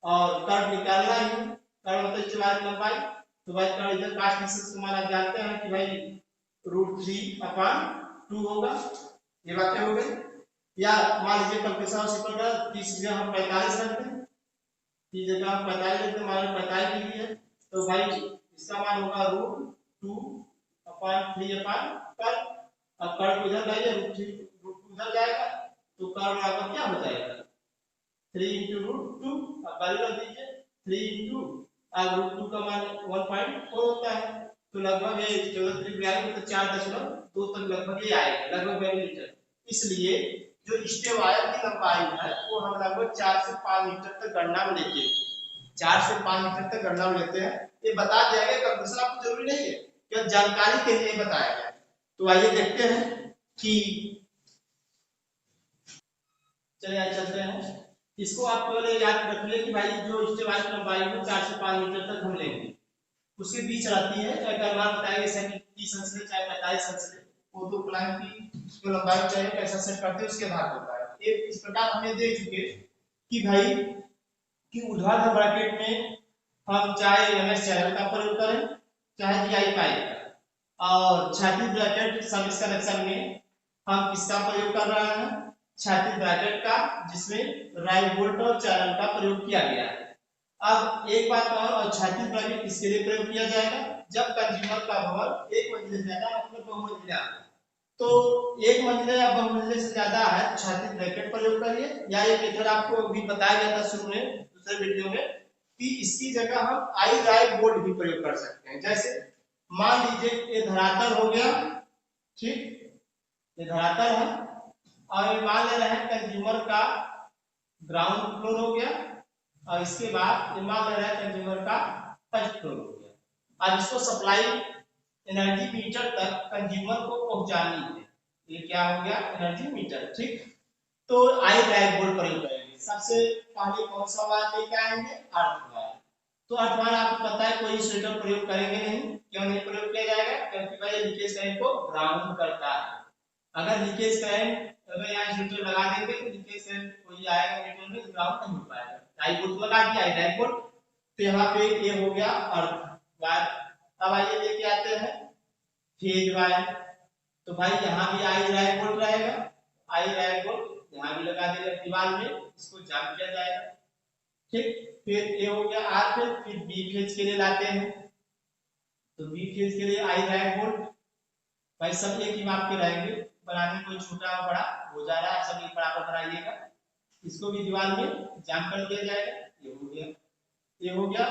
और कर्ण निकालना है, कर्ण मतलब स्क्वायर की लंबाई। तो भाई कर्ण इधर cos 30 को मान आप जानते हैं कि भाई √3/2 होगा। ये बातें हो गई। या मान लीजिए कैलकुलेशन से पर 30 जगह हम 45 रख दें, 30 जगह हम 45 रख दें, मान 45 डिग्री है, तो भाई इसका मान होगा √2/3/कर्ण। अब कर्ण को इधर लाइए, √2 उधर जाएगा, तो कर्ण आपका क्या हो जाएगा? 3 × √2। अब वैल्यू रख दीजिए 3 अब √2 का मान 1.4 होता है, तो लगभग ये 14 तो 4.2 तक लगभग ये आएगा, लगभग मिलीमीटर। इसलिए जो स्टे वायर की लंबाई है वो हम लगभग 4 से 5 मीटर तक गणना में लेते हैं, 4 से 5 मीटर तक गणना में लेते हैं। ये बता दिया गया, कैलकुलेशन आपको जरूरी नहीं है, केवल जानकारी के लिए बताया गया। तो आइए देखते हैं कि, चलिए आज चलते हैं। इसको आप केवल याद रखिए कि भाई जो स्टे वायर की लंबाई है 4 से 5 मीटर तक हम लेंगे, उसके बीच रहती है, चाहे कलमान बताएंगे जैसे कि 30 अंश ले चाहे 45 अंश ले, वो तो प्लान की जो लंबाई चाहिए कैसा सेट करते हैं उसके आधार होता है। ये इस प्रकार हमने देख चुके कि भाई कि ऊर्ध्वाधर ब्रैकेट में हम चाहे एमएस चैनल का प्रयोग करें चाहे जीआई पाइप का, और क्षैतिज ब्रैकेट सर्विस कनेक्शन में हम किसका प्रयोग कर रहे हैं? क्षैतिज ब्रैकेट का, जिसमें राइट बोल्ट और चैनल का प्रयोग किया गया है। अब एक बात और, क्षैतिज ब्रैकेट किसके लिए प्रयोग किया जाएगा? जब कंज्यूमर का भवन एक मंजिले से ज्यादा, मतलब बहुमंजिला, तो एक मंजिले या बहुमंजिले से ज्यादा है क्षैतिज ब्रैकेट प्रयोग करिए। या एक मेथड आपको भी बताया गया था शुरू में दूसरे वीडियो में कि इसकी जगह हम आई राइट बोल्ट भी प्रयोग कर सकते हैं। जैसे मान लीजिए ये धरातल हो गया, ठीक, ये धरातल है और मान ले रहे हैं कंज्यूमर का ग्राउंड फ्लोर हो गया, और इसके बाद मान ले रहा है कंज्यूमर का फर्स्ट फ्लोर हो गया। अब इसको सप्लाई एनर्जी मीटर तक कंज्यूमर को पहुंचानी है, ये क्या हो गया? एनर्जी मीटर, ठीक। तो आई ड्राइव बोर्ड प्रयोग करेंगे। सबसे पहले कौन सा वायर लेके आएंगे? Earth wire. तो अर्थ वायर आपको पता है कोई स्वेटर प्रयोग करेंगे नहीं। क्यों नहीं प्रयोग किया जाएगा? क्योंकि भाई लीकेज करंट को ग्राउंड करता है। अगर लीकेज करंट अगर यहाँ स्वेटर लगा देंगे तो लीकेज करंट कोई आएगा मीटर में, ग्राउंड नहीं हो पाएगा। आई बोल्ट लगा दिया, आई रैक बोल्ट। तो यहाँ पे ये हो गया अर्थ वायर। अब आइए लेके आते हैं फेज वायर। तो भाई यहाँ भी आई रैक बोल्ट रहेगा, आई रैक बोल्ट यहाँ भी लगा देगा दीवार में, इसको जाम किया जाएगा। ठीक, फिर ये हो गया आर फेज। फिर बी फेज के लिए लाते हैं। तो बी फेज के लिए आई रैक बोल्ट, भाई सब एक ही माप के रहेंगे, बनाने में कोई छोटा बड़ा हो जा रहा है, सब एक बराबर बनाइएगा। इसको भी दीवार में जाम कर दिया जाएगा। ये हो गया, ये हो गया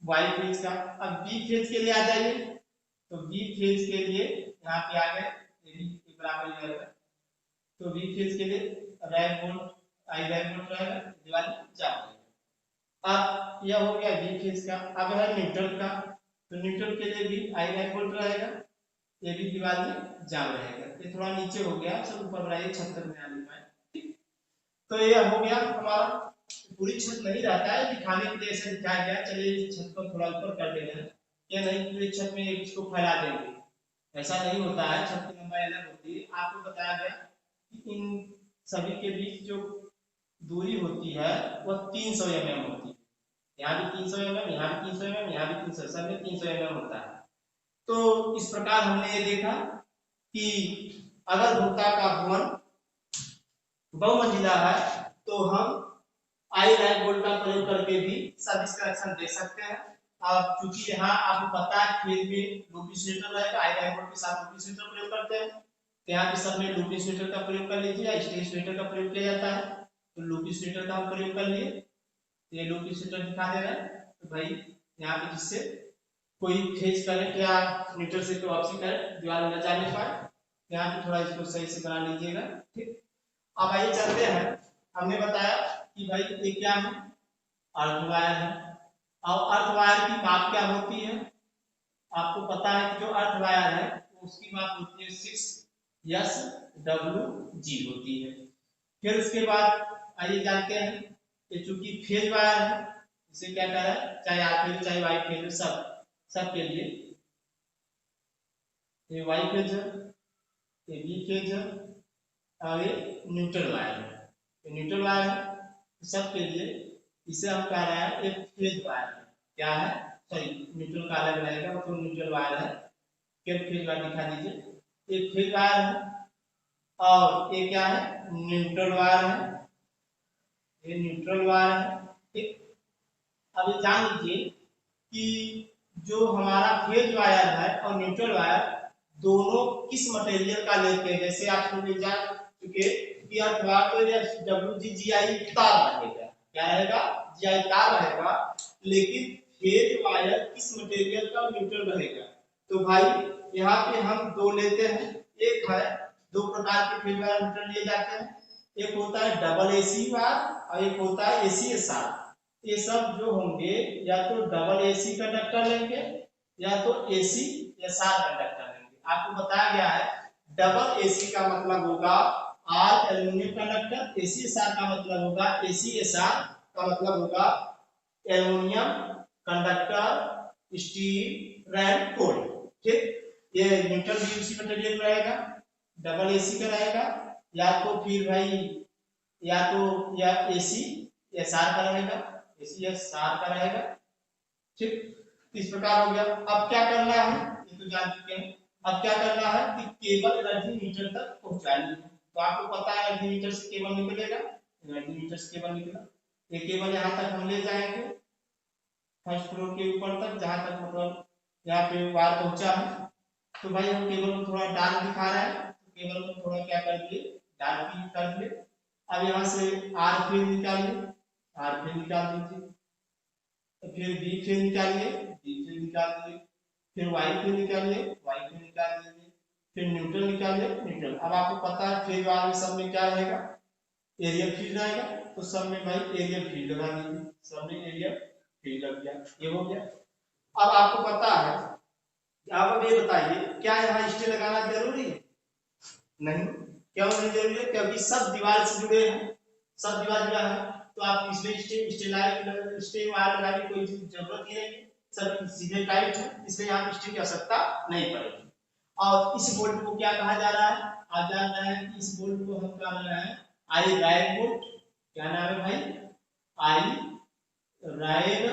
वाई फेज का। अब बी फेज के लिए आ जाइए। तो बी फेज के लिए यहाँ पे आ गए, ये भी बराबर ही रहेगा। तो बी फेज के लिए रैक बोल्ट, आई रैक बोल्ट रहेगा, दीवार में जाम रहेगा। अब यह हो गया बी फेज का। अब है न्यूट्रल का। तो न्यूट्रल के लिए भी आई रैक बोल्ट रहेगा, ये भी दीवार में जाम रहेगा। ये थोड़ा नीचे हो गया, सब ऊपर बनाइए, छत तक में आने पाए। ठीक, तो ये हो गया हमारा। पूरी छत नहीं रहता है, दिखाने के लिए ऐसे दिखाया गया। चलिए छत को थोड़ा ऊपर कर देना है, या नहीं पूरी छत में इसको फैला देंगे, ऐसा नहीं होता है। छत की लंबाई अलग होती है। आपको बताया गया कि इन सभी के बीच जो दूरी होती है वह 300 mm होती है। यहाँ भी 300 mm, यहाँ भी 300 mm, यहाँ भी 300, सब में 300 mm होता है। तो इस प्रकार हमने ये देखा कि अगर भुट्टा का भवन बहुमंजिला है तो हम आई रैक बोल्ट का प्रयोग करके भी सर्विस कनेक्शन दे सकते हैं। अब चूंकि यहाँ आपको पता है खेत में लूप इंसुलेटर रहेगा, आई रैक बोल्ट के साथ लूप इंसुलेटर प्रयोग करते हैं। तो यहाँ पे सब में लूप इंसुलेटर का प्रयोग कर लीजिए, या स्टेज इंसुलेटर का प्रयोग किया जाता है। तो लूप इंसुलेटर का हम प्रयोग कर लिए। ये लूप इंसुलेटर दिखा दे रहा है। तो भाई यहाँ पे जिससे कोई फेज करंट या मीटर से कोई ऑप्सी करंट दीवार में न जाने पाए। यहाँ पे थोड़ा इसको सही से बना लीजिएगा। ठीक, अब आइए चलते हैं। हमने बताया कि भाई ये क्या है, अर्थ वायर है। और अर्थ वायर की माप क्या होती है, आपको पता है कि जो अर्थ वायर है उसकी माप होती है 6SWG होती है। फिर उसके बाद आइए जानते हैं कि चूंकि फेज वायर है, इसे क्या कह रहा है, चाहे आर फेज चाहे वाई फेज, सब के लिए ये वाई फेज है, ये बी फेज है, और ये न्यूट्रल वायर है। ये न्यूट्रल वायर है सब के लिए। इसे हम कह रहे हैं एक फेज वायर है। क्या है, सॉरी न्यूट्रल का अलग रहेगा, वो तो न्यूट्रल वायर है। फिर फेज वायर दिखा दीजिए। एक फेज वायर है और ये क्या है, न्यूट्रल वायर है। ये न्यूट्रल वायर है। ठीक, अब ये जान लीजिए कि जो हमारा फेज वायर है और न्यूट्रल वायर दोनों किस मटेरियल का लेते हैं। जैसे आप लोग जान चुके कि अर्थ वायर तो WGGI तार रहेगा, क्या रहेगा, GI तार रहेगा। लेकिन फेज वायर किस मटेरियल का न्यूट्रल रहेगा। तो भाई यहाँ पे हम दो लेते हैं। एक है, दो प्रकार के फेज वायर न्यूट्रल लिए जाते हैं। एक होता है डबल AC वायर और एक होता है ACSR। ये सब जो होंगे या तो डबल AC कंडक्टर लेंगे या तो ACSR कंडक्टर लेंगे। आपको बताया गया है डबल AC का मतलब होगा आर एल्युमिनियम कंडक्टर, ACSR का मतलब होगा, ACSR का मतलब होगा एल्युमिनियम कंडक्टर स्टील रैड कोल। ठीक, ये न्यूट्रल भी उसी मटेरियल में रहेगा, डबल AC का रहेगा, या तो फिर भाई या तो या ACSR का रहेगा, ACSR का रहेगा। ठीक, इस प्रकार हो गया। अब क्या करना है, ये तो जान चुके हैं। अब क्या करना है कि केबल एनर्जी मीटर तक पहुंचानी है। तो आपको पता है एनर्जी मीटर से केबल निकलेगा, एनर्जी मीटर से केबल निकला। ये केबल यहाँ तक हम ले जाएंगे फर्स्ट फ्लोर के ऊपर तक, जहां तक मतलब यहाँ पे वायर पहुंचा है। तो भाई हम केबल को थोड़ा डार्क दिखा रहा है, तो केबल को थोड़ा क्या कर दिए, डार्क भी कर दिए। अब यहाँ से आर फेज निकालिए, आर फेज निकाल दीजिए। तो फिर बी फेज निकालिए, बी फेज निकाल दीजिए। फिर वाई फेज निकालिए, वाई फेज निकाल दीजिए। फिर न्यूट्रल निकालिए, न्यूट्रल। अब आपको पता है फेज वाले में सब में क्या रहेगा, एरिया फील्ड रहेगा। तो सब में भाई एरिया फील्ड लगा दीजिए, सब में एरिया फील्ड लग गया। ये हो गया। अब आपको पता है, आप अब ये बताइए क्या यहाँ स्टे लगाना जरूरी है, नहीं। क्यों नहीं जरूरी है, क्योंकि सब दीवार से जुड़े हैं, सब दीवार जुड़ा है। तो आप इसमें स्टे वायर लगाने की कोई जरूरत ही नहीं है, सब सीधे टाइट है, इसलिए यहाँ स्टे की आवश्यकता नहीं पड़ेगी। और इस बोल्ट को क्या कहा जा रहा है, आप जान रहे हैं कि इस बोल्ट को हम कह रहे हैं आई रैक बोल्ट। क्या नाम है भाई, आई राइल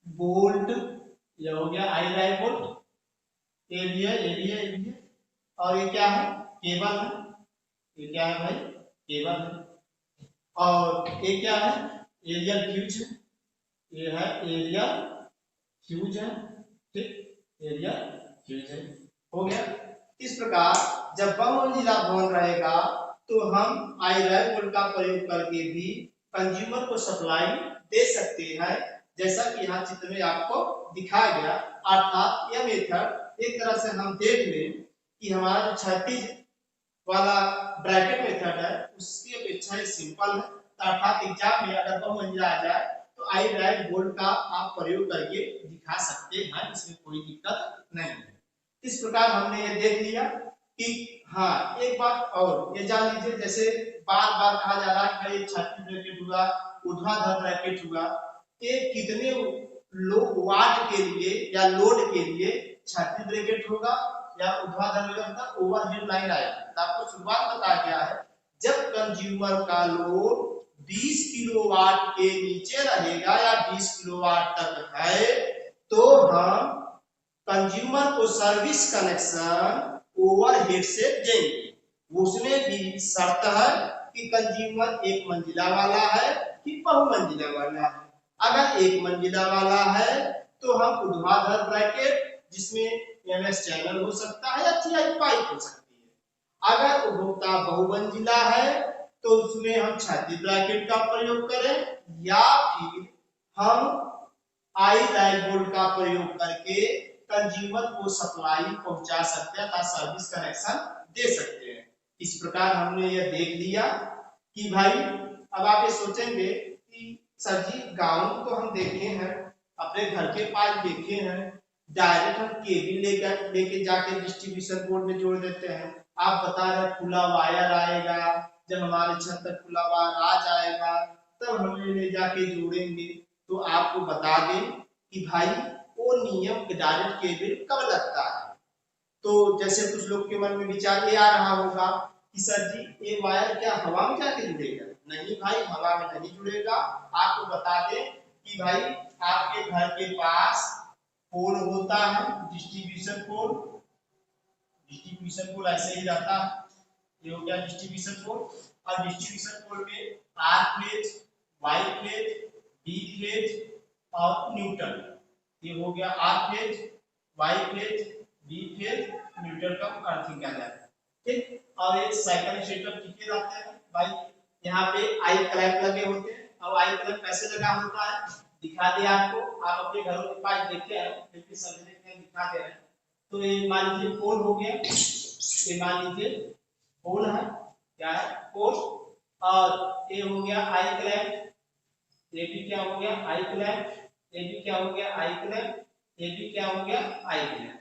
बोल्ट, ये हो गया आई राइल बोल्ट, ये भी है, ये भी है, ये भी है। और ये क्या है? केबल है। ये क्या है भाई? केबल है। और ये क्या है? एरियल फ्यूज है। ये है एरियल फ्यूज है। ठीक, एरियल फ्यूज है। हो गया। इस प्रकार जब बहुमंजिला भवन रहेगा तो हम आयरन बोल्ट का प्रयोग करके भी कंज्यूमर को सप्लाई दे सकते हैं, जैसा कि यहाँ चित्र में आपको दिखाया गया। अर्थात यह मेथड एक तरह से हम देख लें कि हमारा जो क्षैतिज वाला ब्रैकेट मेथड है उसकी अपेक्षा ये सिंपल है। अर्थात एग्जाम में अगर बहुमंजिला आ जाए तो आई राइट बोल्ट का आप प्रयोग करके दिखा सकते हैं, इसमें कोई दिक्कत नहीं है। इस प्रकार हमने ये देख लिया कि हाँ, एक बात और ये जान लीजिए, जैसे बार बार कहा जा रहा है कि छाती ब्रैकेट हुआ, ऊर्ध्वाधर ब्रैकेट हुआ, ये कितने वाट के लिए या लोड के लिए छाती ब्रैकेट होगा या ऊर्ध्वाधर होगा, ओवरहेड लाइन आएगा। तो आपको शुरुआत बताया गया है, जब कंज्यूमर का लोड 20 किलोवाट के नीचे रहेगा या 20 किलोवाट तक है तो हम कंज्यूमर को सर्विस कनेक्शन ओवरहेड से देंगे। उसमें भी शर्त है कि कंज्यूमर एक मंजिला वाला है कि बहुमंजिला वाला है। अगर एक मंजिला वाला है तो हम ऊर्ध्वाधर ब्रैकेट जिसमें एमएस चैनल हो सकता है या टीआई पाइप हो सकती है। अगर उपभोक्ता बहुमंजिला है तो उसमें हम छाती ब्रैकेट का प्रयोग करें या फिर हम आई राइल बोल्ट का प्रयोग करके कंज्यूमर को सप्लाई पहुंचा सकते हैं अर्थात सर्विस कनेक्शन दे सकते हैं। इस प्रकार हमने यह देख लिया कि भाई अब आप ये सोचेंगे कि सर जी गाँव तो हम देखे हैं, अपने घर के पास देखे हैं, डायरेक्ट हम केबल लेके जाके डिस्ट्रीब्यूशन बोर्ड में जोड़ देते हैं। आप बता रहे खुला वायर आएगा, जब हमारे छत तक खुला वायर आ जाएगा तब हम ले जाके जोड़ेंगे। तो आपको बता दें कि भाई वो नियम डायरेक्ट केबल कब लगता है। तो जैसे कुछ लोग के मन में विचार ये आ रहा होगा कि सर जी ये वायर क्या हवा में जाके जुड़ेगा? नहीं भाई, हवा में नहीं जुड़ेगा। आपको बता दें कि भाई आपके घर के पास पोल होता है, डिस्ट्रीब्यूशन पोल। डिस्ट्रीब्यूशन पोल ऐसे ही रहता है, ये हो गया डिस्ट्रीब्यूशन पोल। और डिस्ट्रीब्यूशन पोल में R phase, Y phase, B phase और न्यूट्रल, ये हो गया R phase, Y phase, B phase, neutral का अर्थिंग किया जाता है। ठीक, और ये साइकिल स्टेटर टिके रहते हैं भाई। यहाँ पे आई क्लैंप लगे होते हैं। और आई क्लैंप कैसे लगा होता है दिखा दिया आपको, आप अपने घरों के पास देखते हैं, लेकिन समझने के लिए दिखा दे रहे हैं। तो ये मान लीजिए पोल हो गया, ये मान लीजिए पोल है, क्या है पोल। और ये हो गया आई क्लैंप, ये भी क्या हो गया आई क्लैंप, ये भी क्या हो गया आई क्लैंप, ये भी क्या हो गया आई क्लैंप।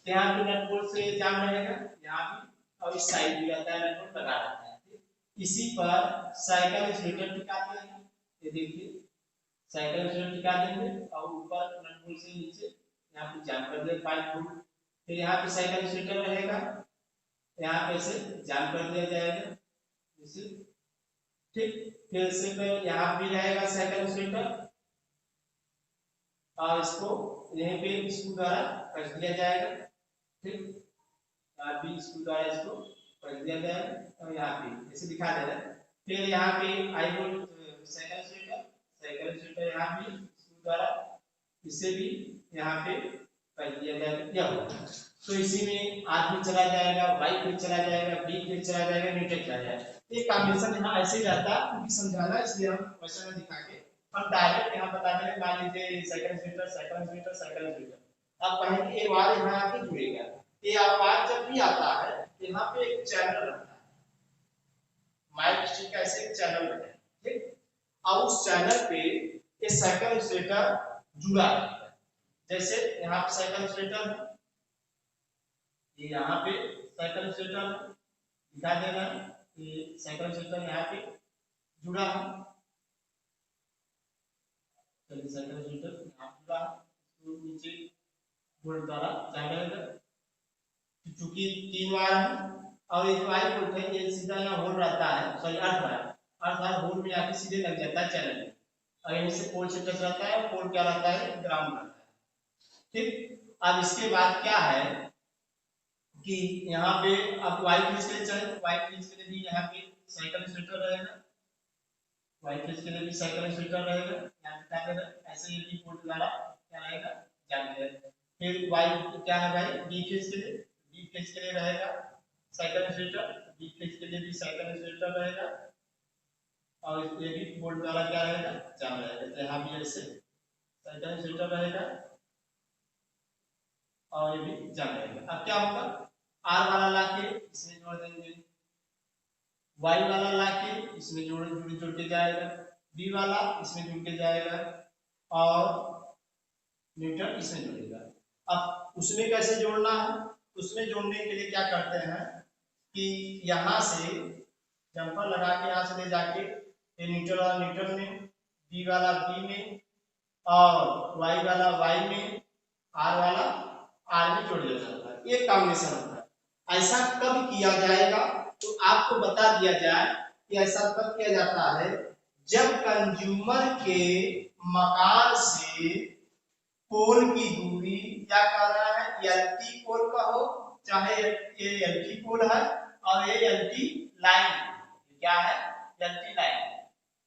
यहाँ पे नट बोल्ट से जाम रहेगा यहाँ भी, और इस साइड भी आता है नट बोल्ट लगा रहता है। इसी पर साइकिल स्टेटर टिकाते हैं, ये देखिए साइकिल स्टेटर टिका देंगे और ऊपर नट बोल्ट से नीचे यहाँ पे जाम कर दिया 5 वोल्ट। फिर यहाँ पे साइकिल स्टेटर रहेगा, यहाँ पे से जाम कर दिया जाएगा जैसे। ठीक, फिर से यहाँ भी रहेगा साइकिल स्टेटर और इसको यहीं पे स्क्रू द्वारा कस दिया जाएगा। ठीक, यहाँ भी स्क्रू द्वारा इसको कस दिया जाएगा और यहाँ पे ऐसे दिखा दे रहा है। फिर यहाँ पे आई बोल्ट साइकिल स्टेटर यहाँ भी स्क्रू द्वारा इसे भी यहाँ पे कस दिया जाएगा। तो इसी में आर भी चला जाएगा, वाई भी चला जाएगा, बी भी चला जाएगा, न्यूट्रल चला जाएगा। ये कॉम्बिनेशन यहाँ ऐसे ही रहता है क्योंकि समझाना इसलिए हम क्वेश्चन में दिखा के हम डायरेक्ट यहाँ बता देंगे। मान लीजिए साइकिल स्टेटर अब कहेंगे ये वायर यहाँ आके जुड़ेगा, ये आवाज जब भी आता है यहाँ पे एक चैनल रहता है, माइक स्टिक का ऐसे एक चैनल रहता है। ठीक, और उस चैनल पे ये साइकिल स्टेटर जुड़ा है। जैसे यहाँ पे साइकिल स्टेटर है, ये यहाँ पे साइकिल स्टेटर दिखा देगा, ये साइकिल स्टेटर यहाँ पे जुड़ा है। चलिए साइकिल स्टेटर यहाँ जुड़ा है, इसको नीचे बोल्ट द्वारा जाएगा। चूंकि 3 वायर है और एक वायर बोल्ट है, ये सीधा यहाँ होल रहता है, सॉरी 8 वायर, अर्थात होल में आके सीधे लग जाता है चैनल में, और यहीं से पोल से टच रहता है, पोल क्या रहता है, ग्राउंड रहता है। ठीक, अब इसके बाद क्या है कि यहाँ पे अब वाई फेज के लिए चले, वाई फेज के लिए भी यहाँ पे साइकिल इंसुलेटर रहेगा, वाई फेज के लिए भी साइकिल इंसुलेटर रहेगा, यहाँ पे क्या रहेगा, ऐसे ही भी पोर्ट द्वारा क्या रहेगा, जाने रहेगा। फिर वाई क्या है भाई, डी फेज के लिए, डी फेज के लिए रहेगा साइकिल इंसुलेटर, डी फेज के लिए भी साइकिल इंसुलेटर रहेगा, और ये भी बोल्ट द्वारा क्या रहेगा, जाम रहेगा। तो यहाँ भी ऐसे साइकिल इंसुलेटर रहेगा और ये भी जाम रहेगा। अब क्या होगा, आर वाला लाके इसमें जोड़ देंगे, वाई वाला लाके इसमें जुड़ के जाएगा, बी वाला इसमें जुड़ के जाएगा, और न्यूट्रल इसमें जुड़ेगा। अब उसमें कैसे जोड़ना है, उसमें जोड़ने के लिए क्या करते हैं कि यहाँ से जंपर लगा के यहाँ से ले जाके न्यूट्रल वाला न्यूट्रल में, बी वाला बी में, और वाई वाला वाई में, आर वाला आर में जोड़ दिया जाता है। ये कॉम्बिनेशन होता है। ऐसा कब किया जाएगा, तो आपको बता दिया जाए कि ऐसा कब किया जाता है, जब कंज्यूमर के मकान से पोल की दूरी क्या कर रहा है, एलटी पोल का हो, चाहे ये एलटी पोल है और ये एलटी लाइन, क्या है, एलटी लाइन।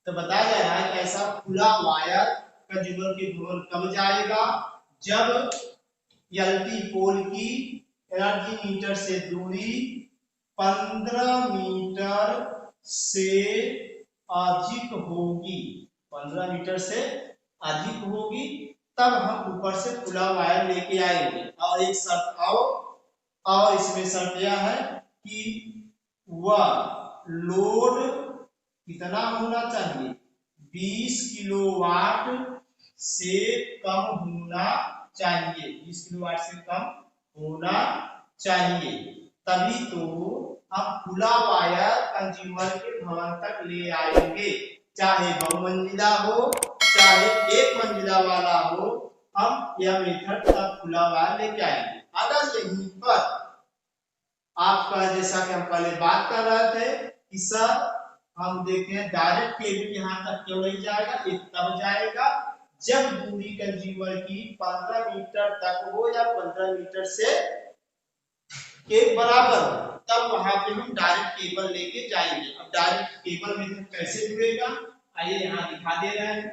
तो बताया जा रहा है कि ऐसा खुला वायर कंज्यूमर के भवन कब जाएगा, जब एलटी पोल की एनर्जी मीटर से दूरी 15 मीटर से अधिक होगी, 15 मीटर से अधिक होगी, तब हम ऊपर से खुला वायर लेके आएंगे। और एक शर्त और इसमें शर्त यह है कि वह लोड कितना होना चाहिए, 20 किलोवाट से कम होना चाहिए, 20 किलोवाट से कम होना चाहिए, तभी तो हम खुला वायर कंज्यूमर के भवन तक ले आएंगे। चाहे बहुमंजिला हो, चाहे एक मंजिला वाला हो, हम यह मेथड तब खुला वायर लेके आएंगे। अगर यहीं पर आपका जैसा कि हम पहले बात कर रहे थे कि सर हम देखें डायरेक्ट केबल यहाँ तक क्यों नहीं जाएगा, ये तब जाएगा जब दूरी कंज्यूमर की 15 मीटर तक हो या 15 मीटर से के बराबर हो, तब वहां पे हम डायरेक्ट केबल लेके जाएंगे। अब डायरेक्ट केबल में कैसे जुड़ेगा, आइए यहाँ दिखा दे रहे हैं।